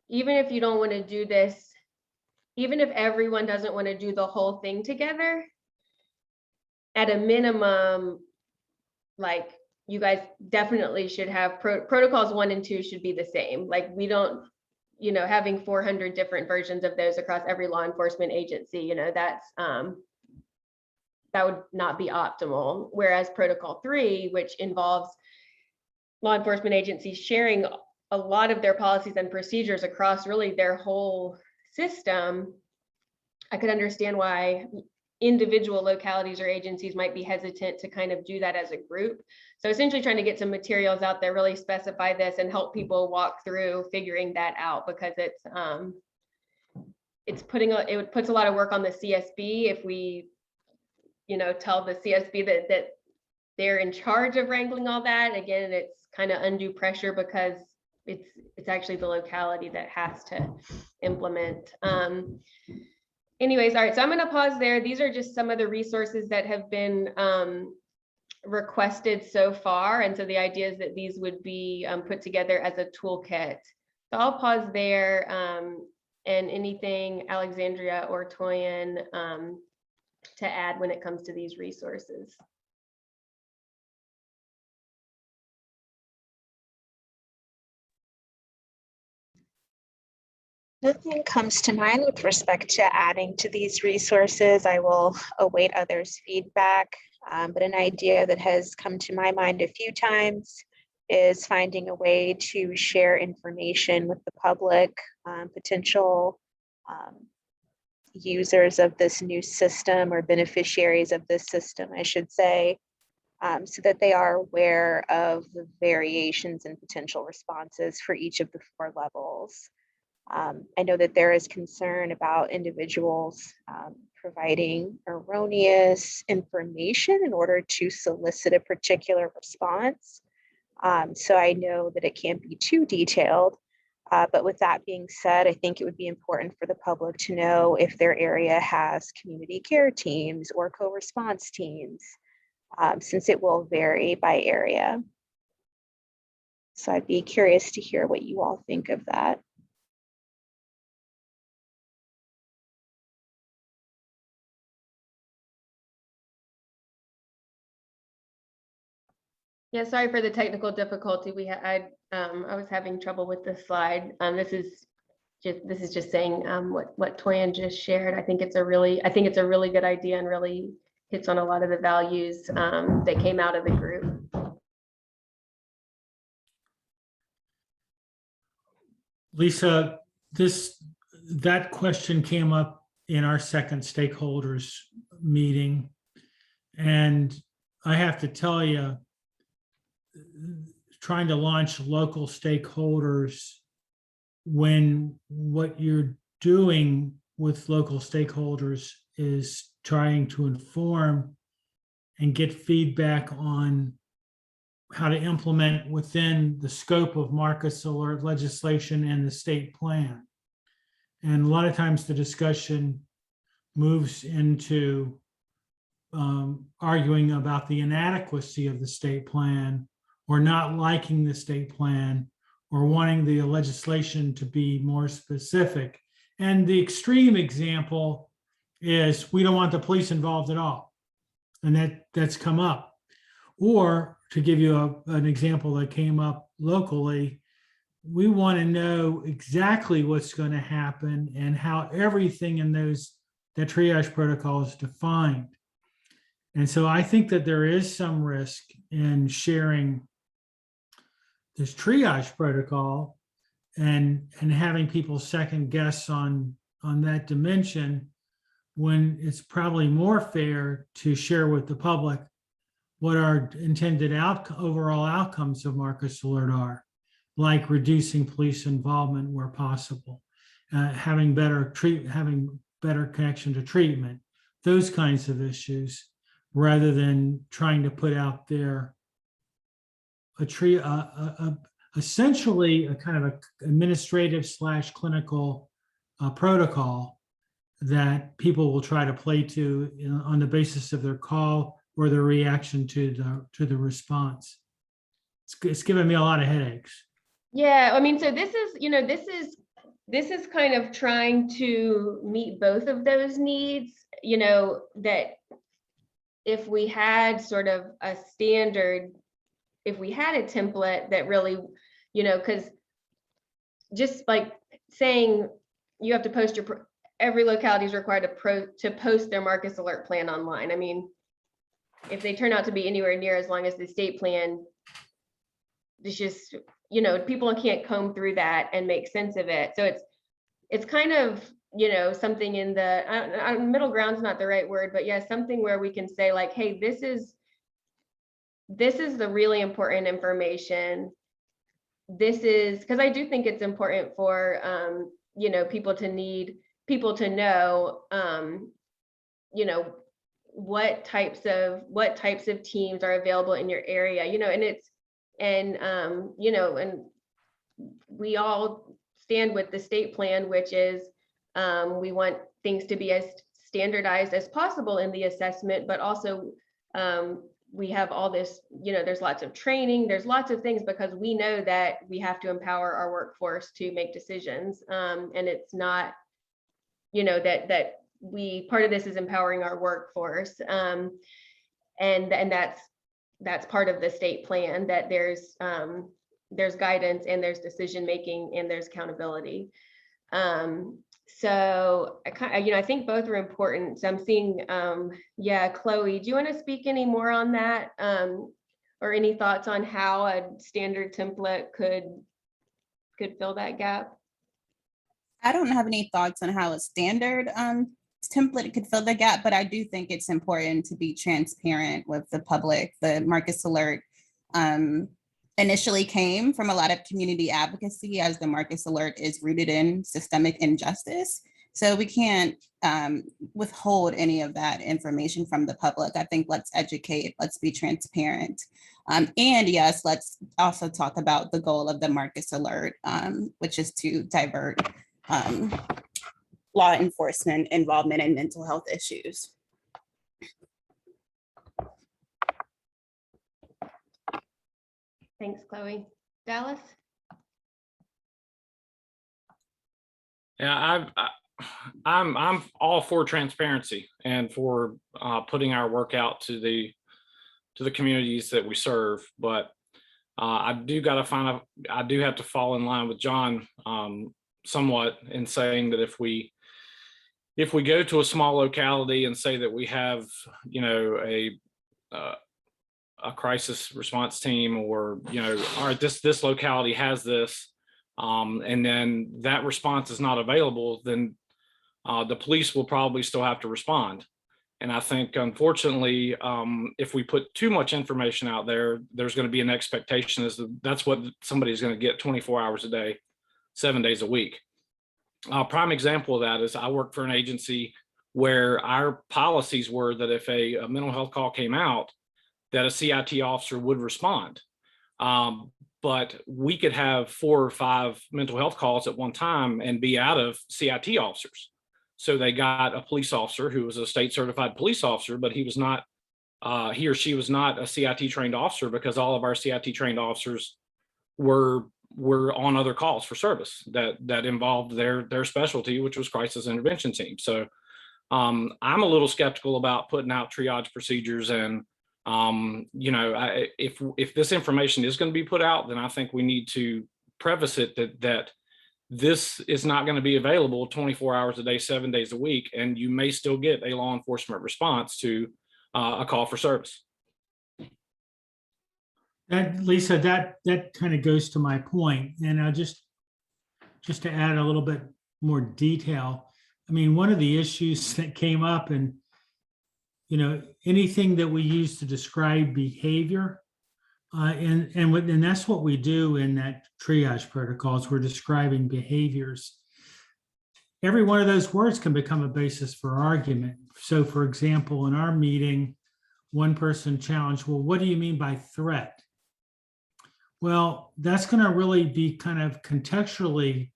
even if you don't want to do this, even if everyone doesn't want to do the whole thing together, at a minimum, like, you guys definitely should have protocols 1 and 2 should be the same. Like, we don't, you know, having 400 different versions of those across every law enforcement agency, you know, that's that would not be optimal. Whereas protocol 3, which involves law enforcement agencies sharing a lot of their policies and procedures across really their whole system, I could understand why individual localities or agencies might be hesitant to kind of do that as a group. So essentially trying to get some materials out there, really specify this and help people walk through figuring that out, because it puts a lot of work on the CSB if we, you know, tell the CSB that they're in charge of wrangling all that. Again, it's kind of undue pressure because it's actually the locality that has to implement. Anyways, all right, so I'm going to pause there. These are just some of the resources that have been requested so far. And so the idea is that these would be put together as a toolkit. So I'll pause there, and anything Alexandria or Toyin to add when it comes to these resources. Nothing comes to mind with respect to adding to these resources. I will await others' feedback, but an idea that has come to my mind a few times is finding a way to share information with the public, potential users of this new system, or beneficiaries of this system, I should say, so that they are aware of the variations and potential responses for each of the 4 levels. I know that there is concern about individuals providing erroneous information in order to solicit a particular response. So I know that it can't be too detailed, but with that being said, I think it would be important for the public to know if their area has community care teams or co-response teams, since it will vary by area. So I'd be curious to hear what you all think of that. Yeah, sorry for the technical difficulty. I was having trouble with this slide. This is just saying what Toyin just shared. I think it's a really good idea and really hits on a lot of the values that came out of the group. Lisa, that question came up in our second stakeholders meeting. And I have to tell you, trying to launch local stakeholders when what you're doing with local stakeholders is trying to inform and get feedback on how to implement within the scope of Marcus Alert legislation and the state plan. And a lot of times the discussion moves into arguing about the inadequacy of the state plan, or not liking the state plan, or wanting the legislation to be more specific. And the extreme example is we don't want the police involved at all. And that's come up. Or to give you an example that came up locally, we want to know exactly what's going to happen and how everything in that triage protocol is defined. And so I think that there is some risk in sharing this triage protocol and having people second guess on that dimension, when it's probably more fair to share with the public what our intended overall outcomes of Marcus Alert are, like reducing police involvement where possible, having better connection to treatment, those kinds of issues, rather than trying to put out there essentially a kind of administrative / clinical protocol that people will try to play to on the basis of their call or their reaction to the response. It's given me a lot of headaches. Yeah, I mean, so this is kind of trying to meet both of those needs, that if we had sort of a standard, if we had a template that really, because just like saying you have to post every locality is required to post their Marcus Alert plan online. I mean, if they turn out to be anywhere near as long as the state plan, it's just, people can't comb through that and make sense of it. So it's kind of, something in the middle ground's not the right word, but yeah, something where we can say like, hey, this is the really important information. This is, because I do think it's important for people to know what types of teams are available in your area, and we all stand with the state plan, which is we want things to be as standardized as possible in the assessment, but also we have all this, there's lots of training, there's lots of things, because we know that we have to empower our workforce to make decisions. And it's not, that part of this is empowering our workforce. And that's part of the state plan, that there's guidance and there's decision making and there's accountability. So I think both are important. So I'm seeing, Chloe, do you want to speak any more on that, or any thoughts on how a standard template could fill that gap? I don't have any thoughts on how a standard template could fill the gap, but I do think it's important to be transparent with the public. The Marcus Alert initially came from a lot of community advocacy, as the Marcus Alert is rooted in systemic injustice. So we can't withhold any of that information from the public. I think let's educate, let's be transparent. And yes, let's also talk about the goal of the Marcus Alert, which is to divert law enforcement involvement in mental health issues. Thanks, Chloe. Dallas? Yeah, I'm all for transparency and for putting our work out to the communities that we serve, but I do have to fall in line with John somewhat in saying that if we go to a small locality and say that we have, a crisis response team, or, all right, this locality has this, and then that response is not available, then the police will probably still have to respond. And I think, unfortunately, if we put too much information out there, there's going to be an expectation that's what somebody's going to get 24 hours a day, 7 days a week. A prime example of that is I work for an agency where our policies were that if a mental health call came out, that a CIT officer would respond. But we could have 4 or 5 mental health calls at one time and be out of CIT officers. So they got a police officer who was a state certified police officer, but he was not, he or she was not a CIT trained officer, because all of our CIT trained officers were on other calls for service that involved their specialty, which was crisis intervention team. So I'm a little skeptical about putting out triage procedures. And you know, if this information is going to be put out, then I think we need to preface it that this is not going to be available 24 hours a day, 7 days a week, and you may still get a law enforcement response to a call for service. That, Lisa, that kind of goes to my point. And just to add a little bit more detail, I mean, one of the issues that came up, and you know, anything that we use to describe behavior, and that's what we do in that triage protocols. We're describing behaviors. Every one of those words can become a basis for argument. So, for example, in our meeting, one person challenged, well, what do you mean by threat? Well, that's going to really be kind of contextually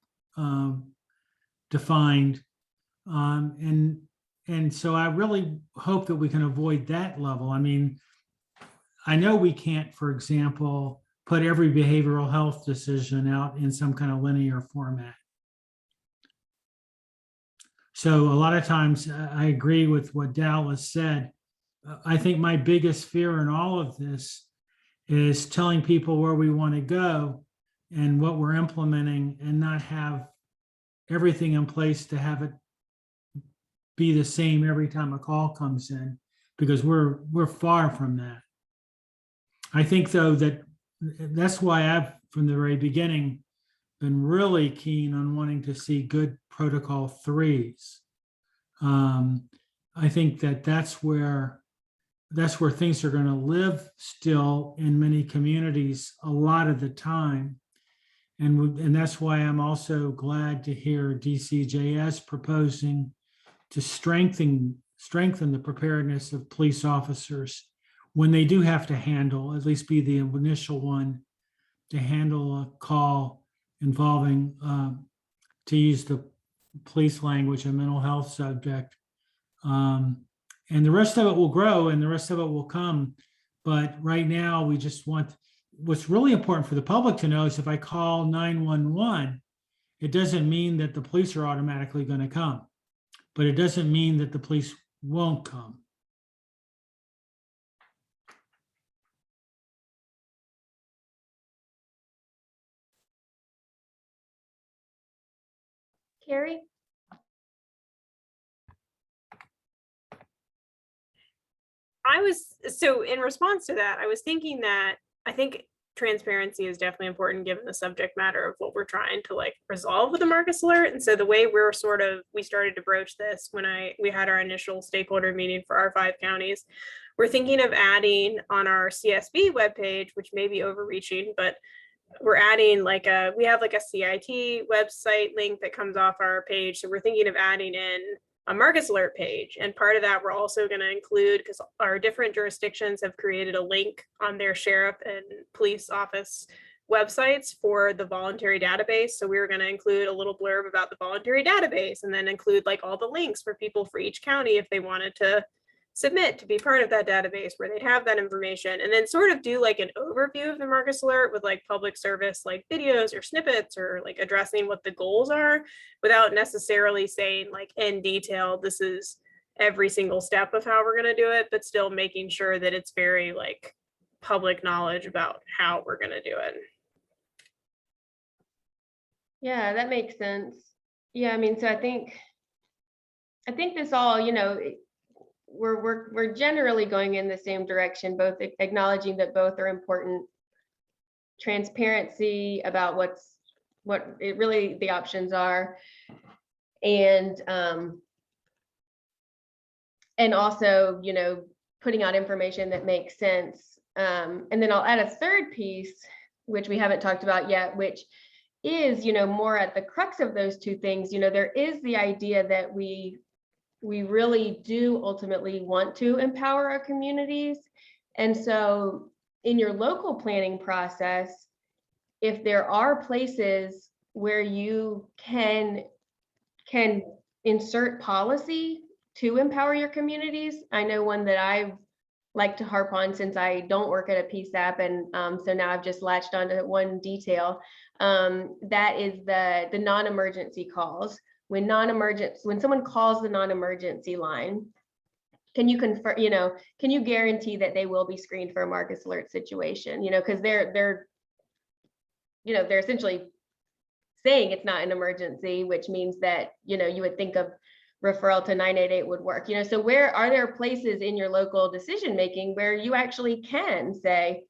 defined. And so I really hope that we can avoid that level. I mean, I know we can't, for example, put every behavioral health decision out in some kind of linear format. So a lot of times I agree with what Dallas said. I think my biggest fear in all of this is telling people where we want to go and what we're implementing, and not have everything in place to have it be the same every time a call comes in, because we're far from that. I think, though, that's why I've, from the very beginning, been really keen on wanting to see good protocol 3s. I think that's where things are going to live still in many communities a lot of the time. And that's why I'm also glad to hear DCJS proposing to strengthen the preparedness of police officers when they do have to handle, at least be the initial one, to handle a call involving, to use the police language, a mental health subject. And the rest of it will grow and the rest of it will come. But right now, we just want, what's really important for the public to know is if I call 911, it doesn't mean that the police are automatically going to come, but it doesn't mean that the police won't come. Carrie? So in response to that, I was thinking that I think transparency is definitely important given the subject matter of what we're trying to like resolve with the Marcus Alert. And so the way we started to broach this when we had our initial stakeholder meeting for our 5 counties, we're thinking of adding on our CSB webpage, which may be overreaching, but we're adding we have like a CIT website link that comes off our page. So we're thinking of adding in a Marcus Alert page. And part of that, we're also going to include, because our different jurisdictions have created a link on their sheriff and police office websites for the voluntary database. So we were going to include a little blurb about the voluntary database, and then include like all the links for people for each county if they wanted to submit to be part of that database, where they'd have that information, and then sort of do like an overview of the Marcus Alert with like public service, like videos or snippets, or like addressing what the goals are without necessarily saying like in detail, this is every single step of how we're going to do it, but still making sure that it's very like public knowledge about how we're going to do it. Yeah, that makes sense. Yeah, I mean, so I think this all, you know, we're generally going in the same direction, both acknowledging that both are important. Transparency about what it really the options are. And also, you know, putting out information that makes sense. And then I'll add a third piece, which we haven't talked about yet, which is, you know, more at the crux of those two things. You know, there is the idea that we really do ultimately want to empower our communities. And so in your local planning process, if there are places where you can insert policy to empower your communities, I know one that I like to harp on since I don't work at a PSAP, and so now I've just latched onto one detail. That is the non-emergency calls. When someone calls the non-emergency line, can you confirm, you know, can you guarantee that they will be screened for a Marcus alert situation? You know, because they're essentially saying it's not an emergency, which means that, you know, you would think of referral to 988 would work. You know, so where are there places in your local decision making where you actually can say,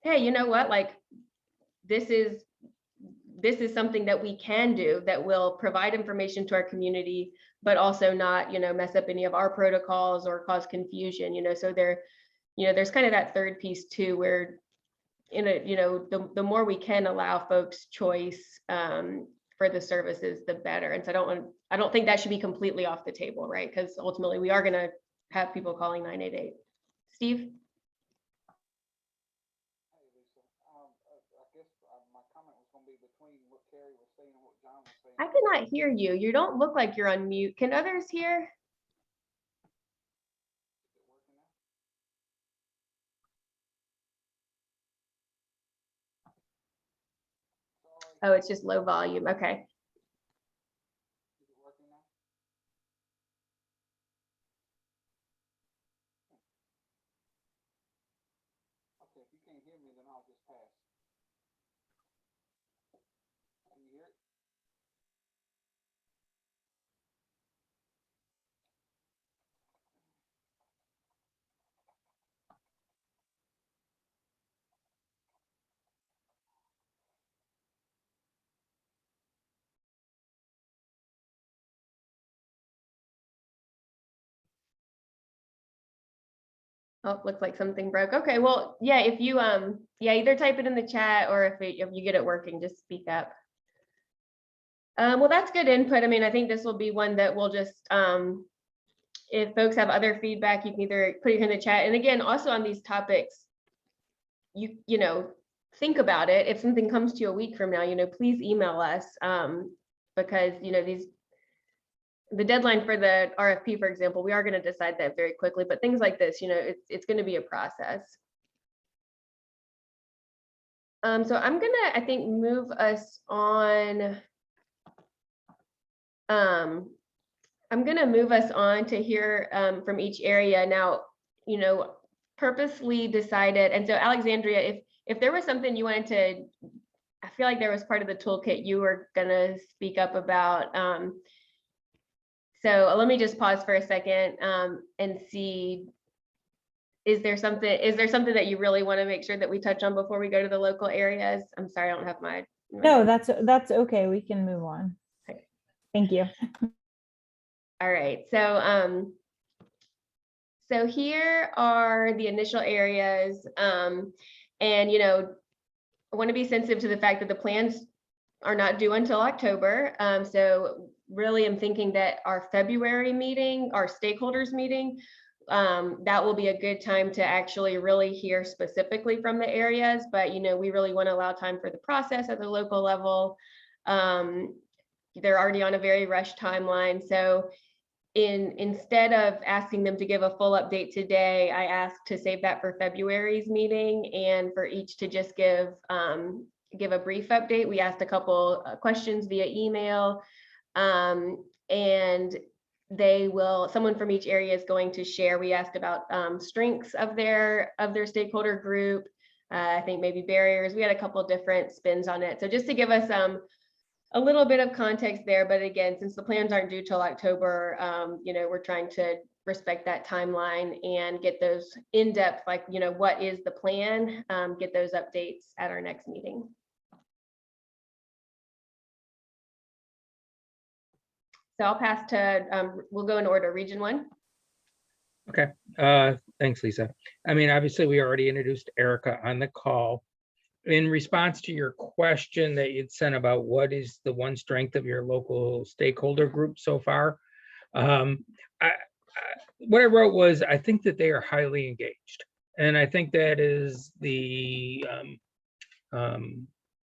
hey, you know what, like this is something that we can do that will provide information to our community, but also not, you know, mess up any of our protocols or cause confusion, you know. So there, you know, there's kind of that third piece too, where you know, the more we can allow folks choice for the services, the better. And so I don't think that should be completely off the table, right? Because ultimately we are going to have people calling 988. Steve? I cannot hear you. You don't look like you're on mute. Can others hear? Oh, it's just low volume. Okay. Oh, looks like something broke. Okay, well, yeah, if you yeah, either type it in the chat, or if you get it working, just speak up. Well, that's good input. I mean, I think this will be one that we'll just if folks have other feedback, you can either put it in the chat. And again, also on these topics, you know, think about it. If something comes to you a week from now, you know, please email us because, you know, the deadline for the RFP, for example, we are going to decide that very quickly, but things like this, you know, it's going to be a process. So I'm gonna, I think, move us on. I'm gonna move us on to hear from each area now. You know, purposely decided, and so Alexandria, if there was something you wanted to, I feel like there was part of the toolkit you were gonna speak up about. So let me just pause for a second and see. Is there something that you really want to make sure that we touch on before we go to the local areas? I'm sorry, I don't have my. No, that's okay. We can move on. Okay. Thank you. All right. So so here are the initial areas, and you know, I want to be sensitive to the fact that the plans are not due until October. So really, I'm thinking that our February meeting, our stakeholders meeting, that will be a good time to actually really hear specifically from the areas. But you know, we really want to allow time for the process at the local level. They're already on a very rushed timeline, so instead of asking them to give a full update today, I asked to save that for February's meeting, and for each to just give a brief update. We asked a couple questions via email, and someone from each area is going to share. We asked about strengths of their stakeholder group. I think maybe barriers. We had a couple of different spins on it. So just to give us a little bit of context there, but again, since the plans aren't due till October, you know, we're trying to respect that timeline and get those in depth, like, you know, what is the plan, get those updates at our next meeting. So I'll pass to, we'll go in order, Region 1. Okay, thanks, Lisa. I mean, obviously, we already introduced Erica on the call. In response to your question that you'd sent about what is the one strength of your local stakeholder group so far, what I wrote was, I think that they are highly engaged. And I think that is the,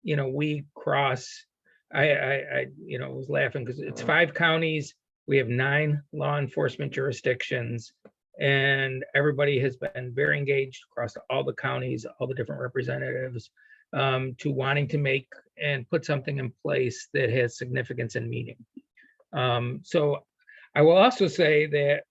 you know, we cross, you know, was laughing because it's 5 counties. We have 9 law enforcement jurisdictions, and everybody has been very engaged across all the counties, all the different representatives, to wanting to make and put something in place that has significance and meaning. So I will also say that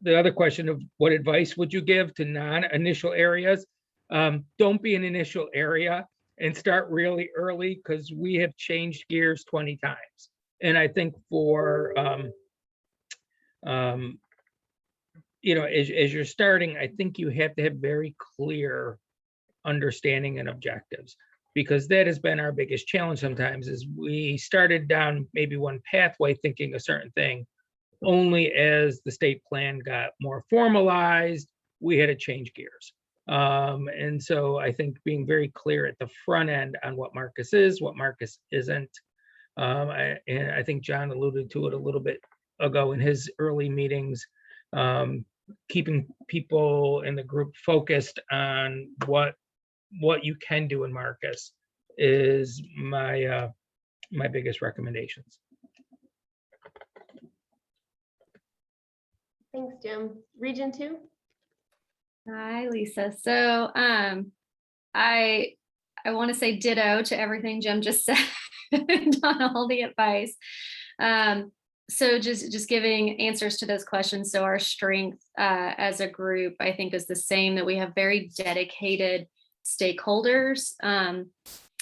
the other question of what advice would you give to non-initial areas? Don't be an initial area and start really early, because we have changed gears 20 times. And I think for, you know, as you're starting, I think you have to have very clear understanding and objectives, because that has been our biggest challenge sometimes, is we started down maybe one pathway thinking a certain thing. Only as the state plan got more formalized, we had to change gears. And so I think being very clear at the front end on what Marcus is, what Marcus isn't. And I think John alluded to it a little bit ago in his early meetings, keeping people in the group focused on what you can do in Marcus is my my biggest recommendations. Thanks, Jim. Region 2. Hi, Lisa. So I want to say ditto to everything Jim just said on all the advice. So just giving answers to those questions. So our strength as a group, I think, is the same, that we have very dedicated stakeholders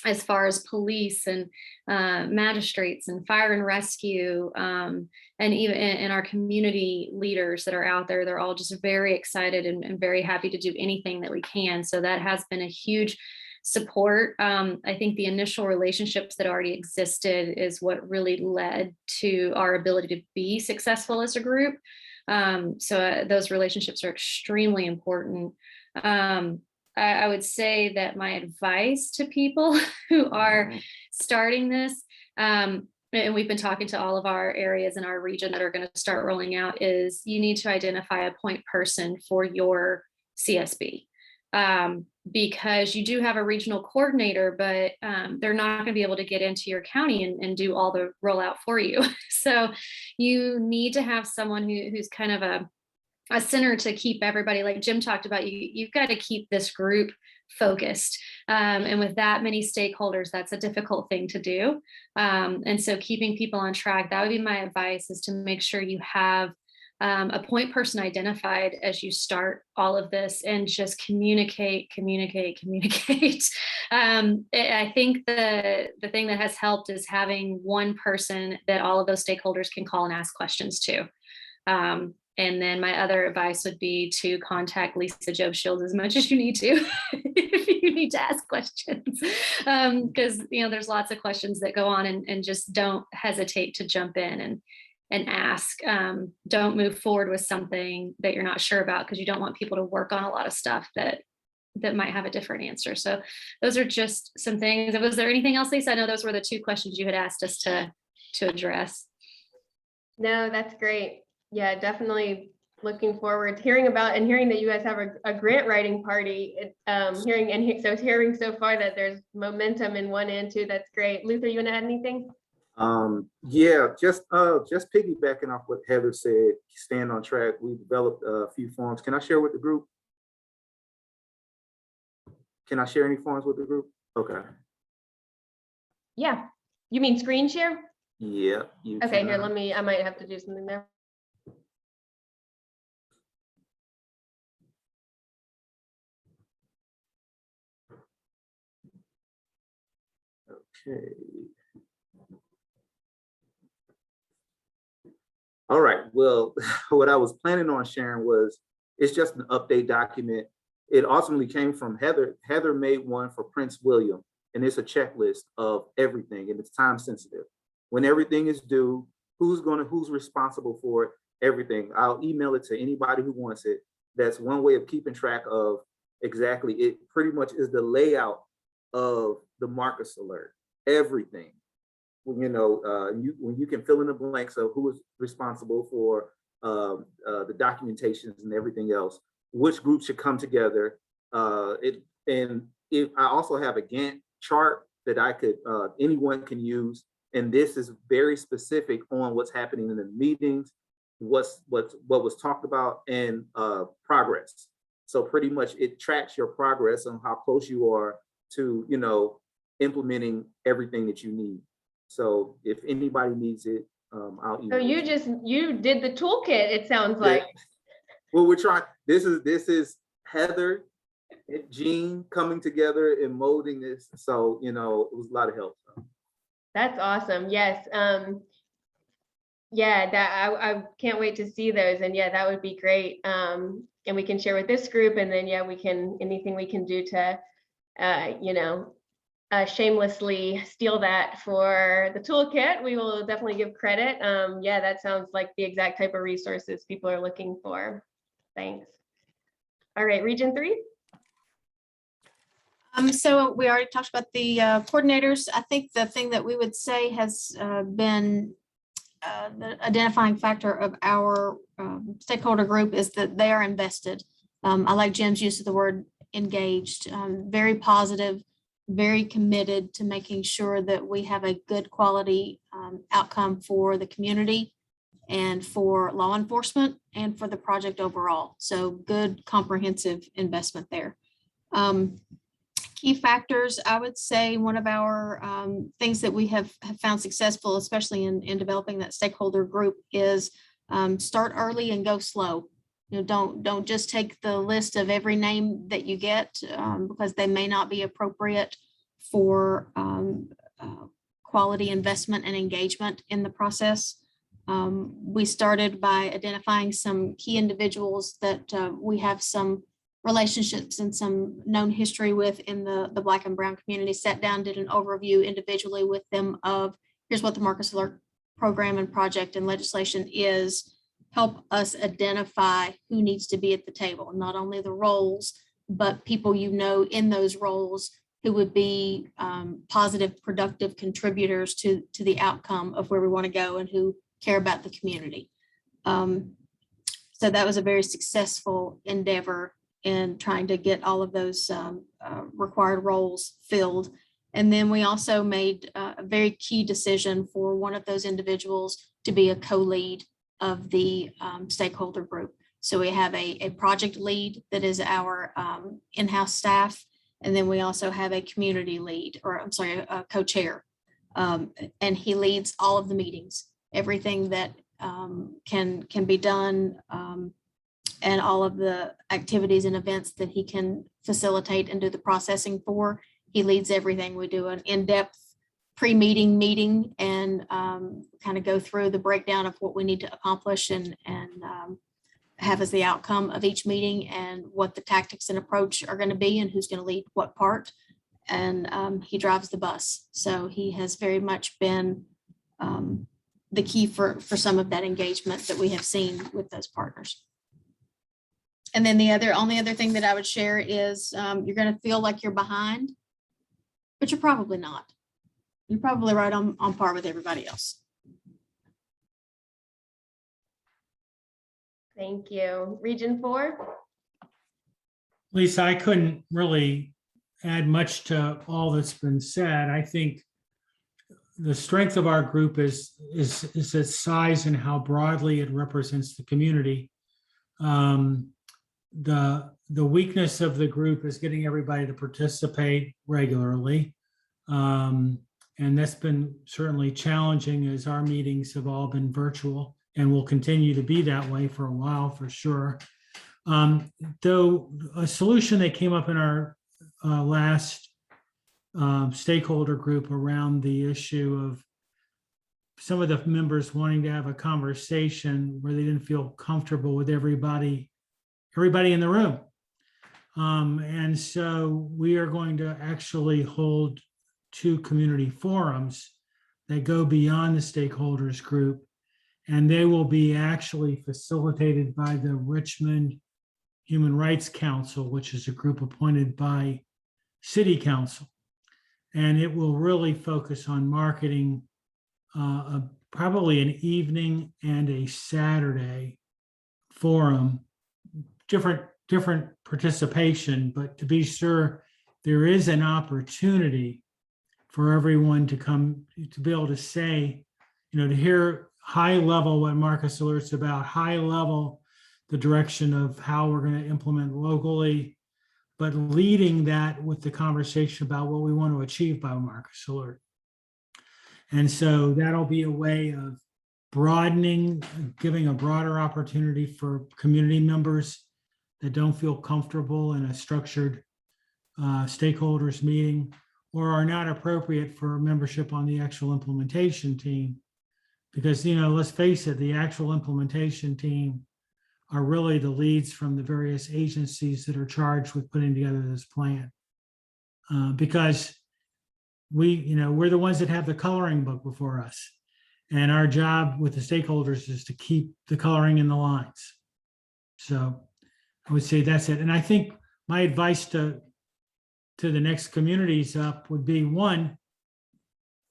as far as police and magistrates and fire and rescue, and even in our community leaders that are out there. They're all just very excited and very happy to do anything that we can. So that has been a huge support. I think the initial relationships that already existed is what really led to our ability to be successful as a group. So those relationships are extremely important. I would say that my advice to people who are starting this, and we've been talking to all of our areas in our region that are going to start rolling out, is you need to identify a point person for your CSB. Because you do have a regional coordinator, but they're not going to be able to get into your county and do all the rollout for you. So you need to have someone who's kind of a center to keep everybody, like Jim talked about. You've got to keep this group focused. And with that many stakeholders, that's a difficult thing to do. And so keeping people on track, that would be my advice, is to make sure you have a point person identified as you start all of this, and just communicate. I think the thing that has helped is having one person that all of those stakeholders can call and ask questions to. And then my other advice would be to contact Lisa Job Shields as much as you need to if you need to ask questions, because there's lots of questions that go on, and just don't hesitate to jump in and ask. Don't move forward with something that you're not sure about, because you don't want people to work on a lot of stuff that might have a different answer. So those are just some things. Was there anything else, Lisa? I know those were the 2 questions you had asked us to address. No, that's great. Yeah, definitely looking forward to hearing about and hearing that you guys have a grant writing party. Hearing so far that there's momentum in one and two, that's great. Luther, you want to add anything? Yeah, just piggybacking off what Heather said, staying on track. We developed a few forms. Can I share with the group? Can I share any forms with the group? Okay. Yeah. You mean screen share? Yeah. Okay, here, I might have to do something there. Okay. All right, well, what I was planning on sharing it's just an update document. It ultimately came from Heather. Heather made one for Prince William, and it's a checklist of everything, and it's time sensitive. When everything is due, who's responsible for everything. I'll email it to anybody who wants it. That's one way of keeping track of exactly. It pretty much is the layout of the Marcus alert, everything. When you can fill in the blanks of who is responsible for the documentations and everything else, which groups should come together. I also have a Gantt chart that anyone can use, and this is very specific on what's happening in the meetings, what was talked about, and progress. So pretty much it tracks your progress on how close you are to implementing everything that you need. So if anybody needs it, I'll email it. So you did the toolkit, it sounds like. Well, we're trying. This is Heather and Jean coming together and molding this. So it was a lot of help. That's awesome. Yes. Yeah, that I can't wait to see those. And yeah, that would be great. And we can share with this group, and then anything we can do to shamelessly steal that for the toolkit, we will definitely give credit. Yeah, that sounds like the exact type of resources people are looking for. Thanks. All right, Region 3. So we already talked about the coordinators. I think the thing that we would say has been the identifying factor of our stakeholder group is that they are invested. I like Jim's use of the word engaged, very positive, very committed to making sure that we have a good quality outcome for the community and for law enforcement and for the project overall. So good comprehensive investment there. Key factors, I would say one of our things that we have found successful, especially in developing that stakeholder group, is start early and go slow. Don't just take the list of every name that you get because they may not be appropriate for quality investment and engagement in the process. We started by identifying some key individuals that we have some relationships and some known history with in the Black and Brown community, sat down, did an overview individually with them of here's what the Marcus Alert program and project and legislation is, help us identify who needs to be at the table, not only the roles, but people in those roles who would be positive, productive contributors to the outcome of where we want to go and who care about the community. So that was a very successful endeavor in trying to get all of those required roles filled. And then we also made a very key decision for one of those individuals to be a co-lead of the stakeholder group. So we have a project lead that is our in-house staff. And then we also have a community lead, or I'm sorry, a co-chair. And he leads all of the meetings, everything that can be done, and all of the activities and events that he can facilitate and do the processing for. He leads everything. We do an in-depth pre-meeting meeting and kind of go through the breakdown of what we need to accomplish and have as the outcome of each meeting and what the tactics and approach are going to be and who's going to lead what part. And he drives the bus. So he has very much been the key for some of that engagement that we have seen with those partners. And then the only other thing that I would share is you're going to feel like you're behind, but you're probably not. You're probably right on par with everybody else. Thank you. Region 4. Lisa, I couldn't really add much to all that's been said. I think the strength of our group is its size and how broadly it represents the community. The weakness of the group is getting everybody to participate regularly. And that's been certainly challenging as our meetings have all been virtual and will continue to be that way for a while for sure. Though a solution that came up in our last stakeholder group around the issue of some of the members wanting to have a conversation where they didn't feel comfortable with everybody in the room. And so we are going to actually hold 2 community forums that go beyond the stakeholders group And they will be actually facilitated by the Richmond Human Rights Council, which is a group appointed by City Council. And it will really focus on marketing probably an evening and a Saturday forum, different participation, but to be sure there is an opportunity for everyone to come, to be able to say, to hear high level what Marcus Alert's about, high level the direction of how we're going to implement locally, but leading that with the conversation about what we want to achieve by Marcus Alert. And so that'll be a way of broadening, giving a broader opportunity for community members that don't feel comfortable in a structured stakeholders meeting or are not appropriate for membership on the actual implementation team. Because, let's face it, the actual implementation team are really the leads from the various agencies that are charged with putting together this plan. Because we're the ones that have the coloring book before us. And our job with the stakeholders is to keep the coloring in the lines. So I would say that's it. And I think my advice to the next communities up would be, one,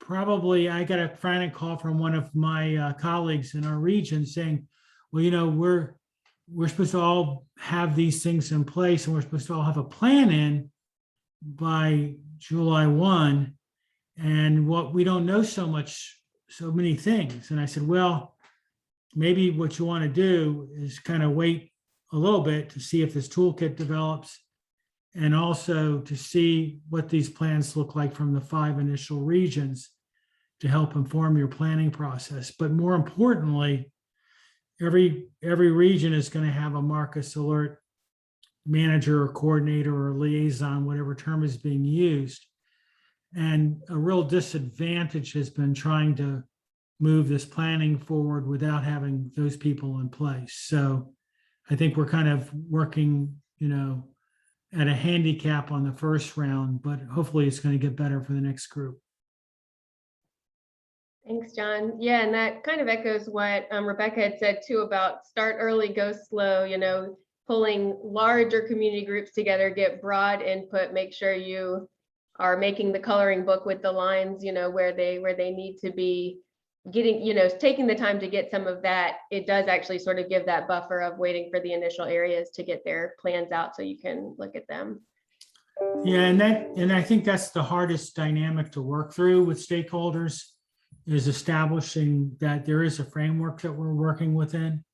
probably I got a frantic call from one of my colleagues in our region saying, well, we're supposed to all have these things in place and we're supposed to all have a plan in by July 1. And what we don't know so many things. And I said, well, maybe what you want to do is kind of wait a little bit to see if this toolkit develops and also to see what these plans look like from the 5 initial regions to help inform your planning process. But more importantly, every region is going to have a Marcus Alert manager or coordinator or liaison, whatever term is being used. And a real disadvantage has been trying to move this planning forward without having those people in place. So I think we're kind of working, at a handicap on the first round, but hopefully it's going to get better for the next group. Thanks, John. Yeah, and that kind of echoes what Rebecca had said too about start early, go slow, pulling larger community groups together, get broad input, make sure you are making the coloring book with the lines, where they need to be, getting, taking the time to get some of that. It does actually sort of give that buffer of waiting for the initial areas to get their plans out so you can look at them. Yeah, and I think that's the hardest dynamic to work through with stakeholders, is establishing that there is a framework that we're working within,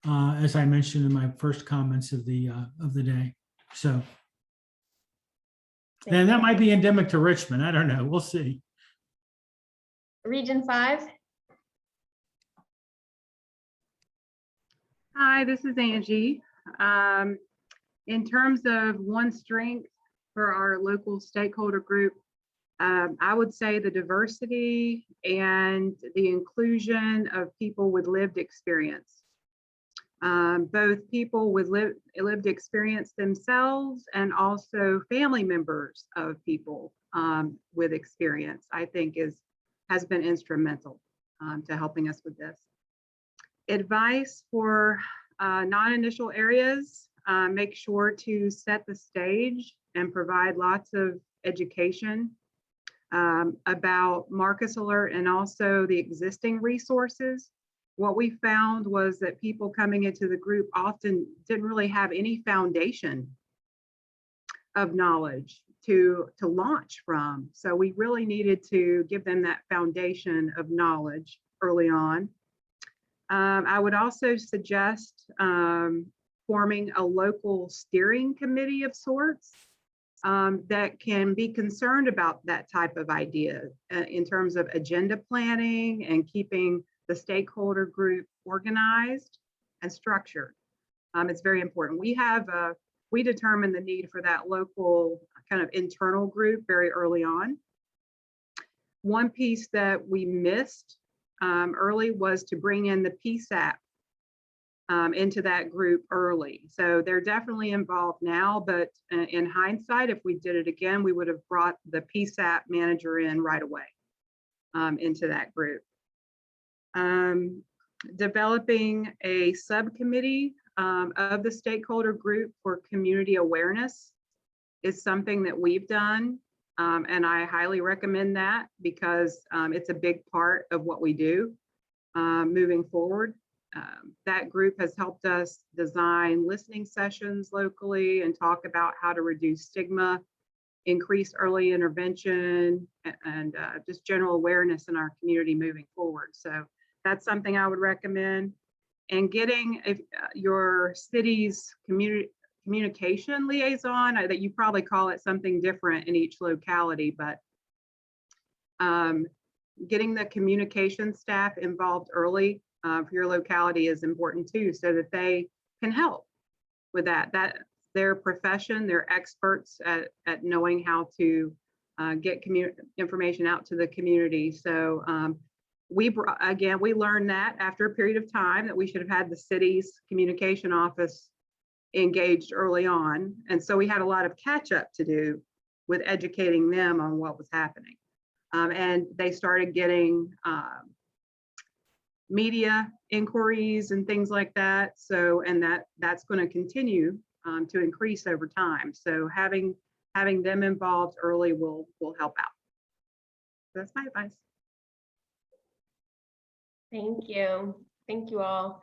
as I mentioned in my first comments of the day. So, and that might be endemic to Richmond. I don't know. We'll see. Region 5. Hi, this is Angie. In terms of one strength for our local stakeholder group, I would say the diversity and the inclusion of people with lived experience. Both people with lived experience themselves and also family members of people with experience, I think has been instrumental to helping us with this. Advice for non-initial areas, make sure to set the stage and provide lots of education about Marcus Alert and also the existing resources. What we found was that people coming into the group often didn't really have any foundation of knowledge to launch from. So we really needed to give them that foundation of knowledge early on. I would also suggest forming a local steering committee of sorts that can be concerned about that type of idea in terms of agenda planning and keeping the stakeholder group organized and structured. It's very important. We determined the need for that local kind of internal group very early on. One piece that we missed early was to bring in the PSAP into that group early. So they're definitely involved now, but in hindsight, if we did it again, we would have brought the PSAP manager in right away into that group. Developing a subcommittee of the stakeholder group for community awareness is something that we've done. And I highly recommend that because it's a big part of what we do moving forward. That group has helped us design listening sessions locally and talk about how to reduce stigma, increase early intervention, and just general awareness in our community moving forward. So that's something I would recommend. And getting your city's communication liaison, that you probably call it something different in each locality, but getting the communication staff involved early for your locality is important too, so that they can help with that. That their profession, they're experts at knowing how to get information out to the community. So we learned that after a period of time that we should have had the city's communication office engaged early on. And so we had a lot of catch up to do with educating them on what was happening. And they started getting media inquiries and things like that. So, and that's going to continue to increase over time. So having them involved early will help out. So that's my advice. Thank you. Thank you all.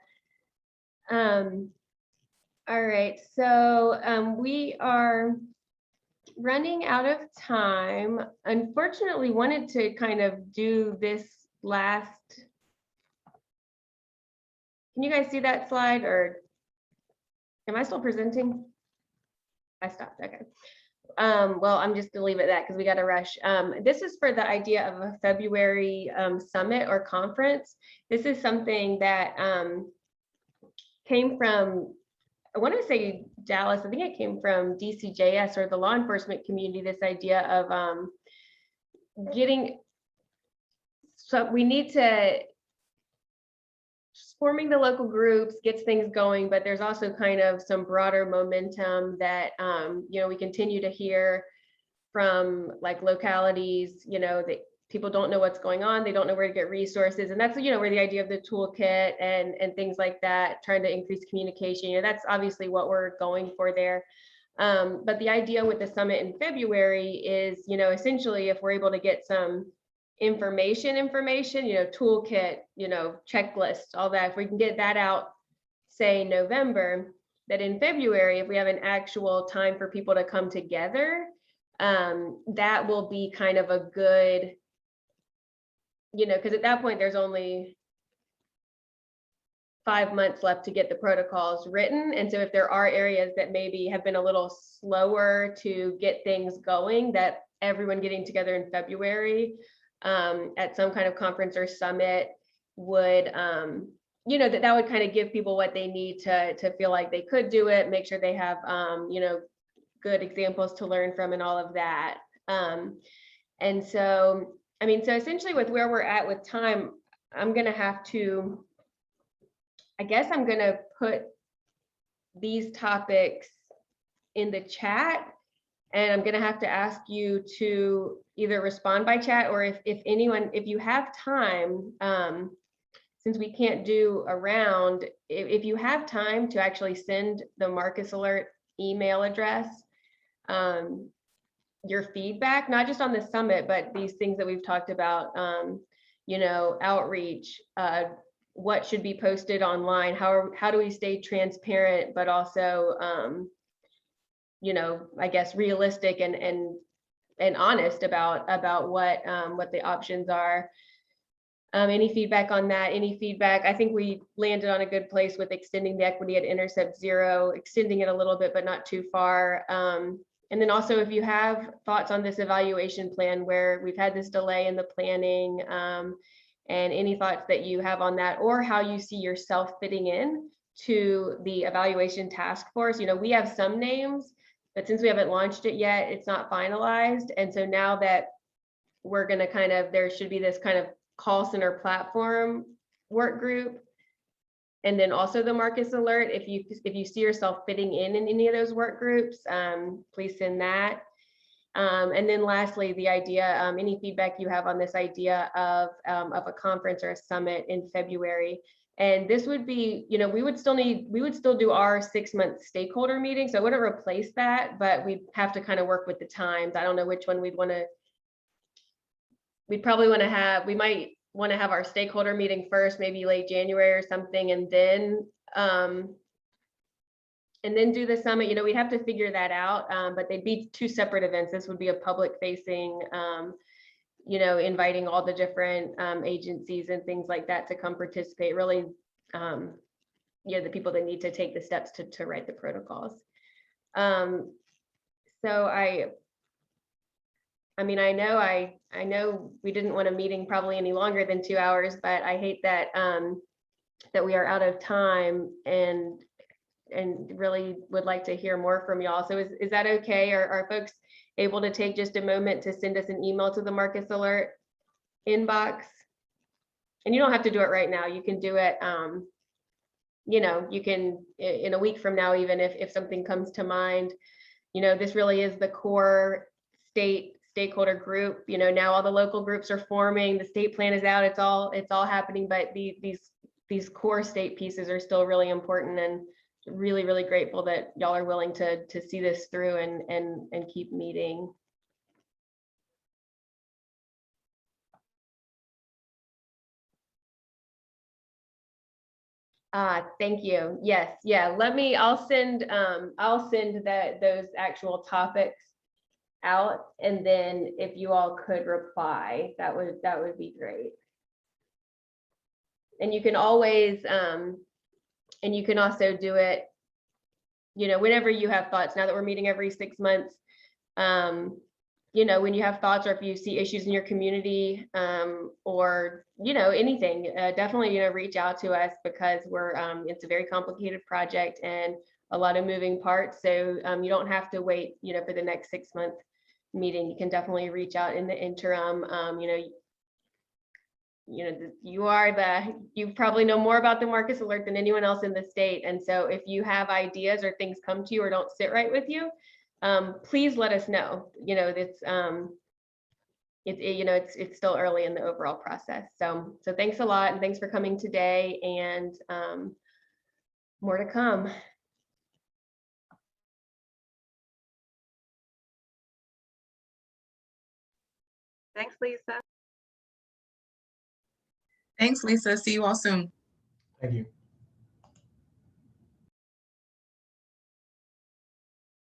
All right, so we are running out of time. Unfortunately, wanted to kind of do this last. Can you guys see that slide, or am I still presenting? I stopped, okay. Well, I'm just gonna leave it at that because we got to rush. This is for the idea of a February summit or conference. This is something that came from, I want to say Dallas, I think it came from DCJS or the law enforcement community, this idea of so we need to, forming the local groups gets things going, but there's also kind of some broader momentum that, we continue to hear from like localities, that people don't know what's going on. They don't know where to get resources. And that's, where the idea of the toolkit and things like that, trying to increase communication, that's obviously what we're going for there. But the idea with the summit in February is, essentially if we're able to get some information, toolkit, checklist, all that, if we can get that out, say November, that in February, if we have an actual time for people to come together, that will be kind of a good, because at that point there's only 5 months left to get the protocols written. And so if there are areas that maybe have been a little slower to get things going, that everyone getting together in February at some kind of conference or summit would, that would kind of give people what they need to feel like they could do it, make sure they have, good examples to learn from and all of that. And so, so essentially with where we're at with time, I'm going to have to, I guess I'm going to put these topics in the chat, and I'm going to have to ask you to either respond by chat, or if you have time, since we can't do a round, if you have time to actually send the Marcus Alert email address, your feedback, not just on the summit, but these things that we've talked about, outreach, what should be posted online, how do we stay transparent, but also, I guess realistic and honest about what the options are. Any feedback on that? Any feedback? I think we landed on a good place with extending the equity at intercept 0, extending it a little bit, but not too far. And then also, if you have thoughts on this evaluation plan where we've had this delay in the planning, and any thoughts that you have on that, or how you see yourself fitting in to the evaluation task force. We have some names, but since we haven't launched it yet, it's not finalized. And so now that we're going to there should be this kind of call center platform work group, and then also the Marcus Alert. If you see yourself fitting in any of those work groups, please send that. And then lastly, the idea, any feedback you have on this idea of a conference or a summit in February. And this would be, you know, we would still do our 6-month stakeholder meeting. So I wouldn't replace that, but we'd have to kind of work with the times. I don't know which one we might want to have our stakeholder meeting first, maybe late January or something, and then do the summit. You know, we'd have to figure that out, but they'd be 2 separate events. This would be a public facing, you know, inviting all the different agencies and things like that to come participate, really, you know, the people that need to take the steps to write the protocols. So I mean, I know we didn't want a meeting probably any longer than 2 hours, but I hate that that we are out of time, and really would like to hear more from y'all. So is that okay? Are folks able to take just a moment to send us an email to the Marcus Alert inbox? And you don't have to do it right now. You can do it, you know, you can in a week from now, even if something comes to mind. You know, this really is the core stakeholder group. You know, now all the local groups are forming, the state plan is out, it's all happening, but these core state pieces are still really important, and really, really grateful that y'all are willing to see this through and keep meeting. Thank you. Yes, yeah. I'll send those actual topics out, and then if you all could reply, that would be great. And you can always and you can also do it, you know, whenever you have thoughts. Now that we're meeting every 6 months, you know, when you have thoughts, or if you see issues in your community, or, you know, anything, definitely, you know, reach out to us, because we're, it's a very complicated project and a lot of moving parts. So you don't have to wait, you know, for the next 6-month meeting. You can definitely reach out in the interim. You probably know more about the Marcus Alert than anyone else in the state. And so if you have ideas or things come to you or don't sit right with you, please let us know. You know, it's still early in the overall process. So thanks a lot, and thanks for coming today, and more to come. Thanks, Lisa. Thanks, Lisa. See you all soon. Thank you.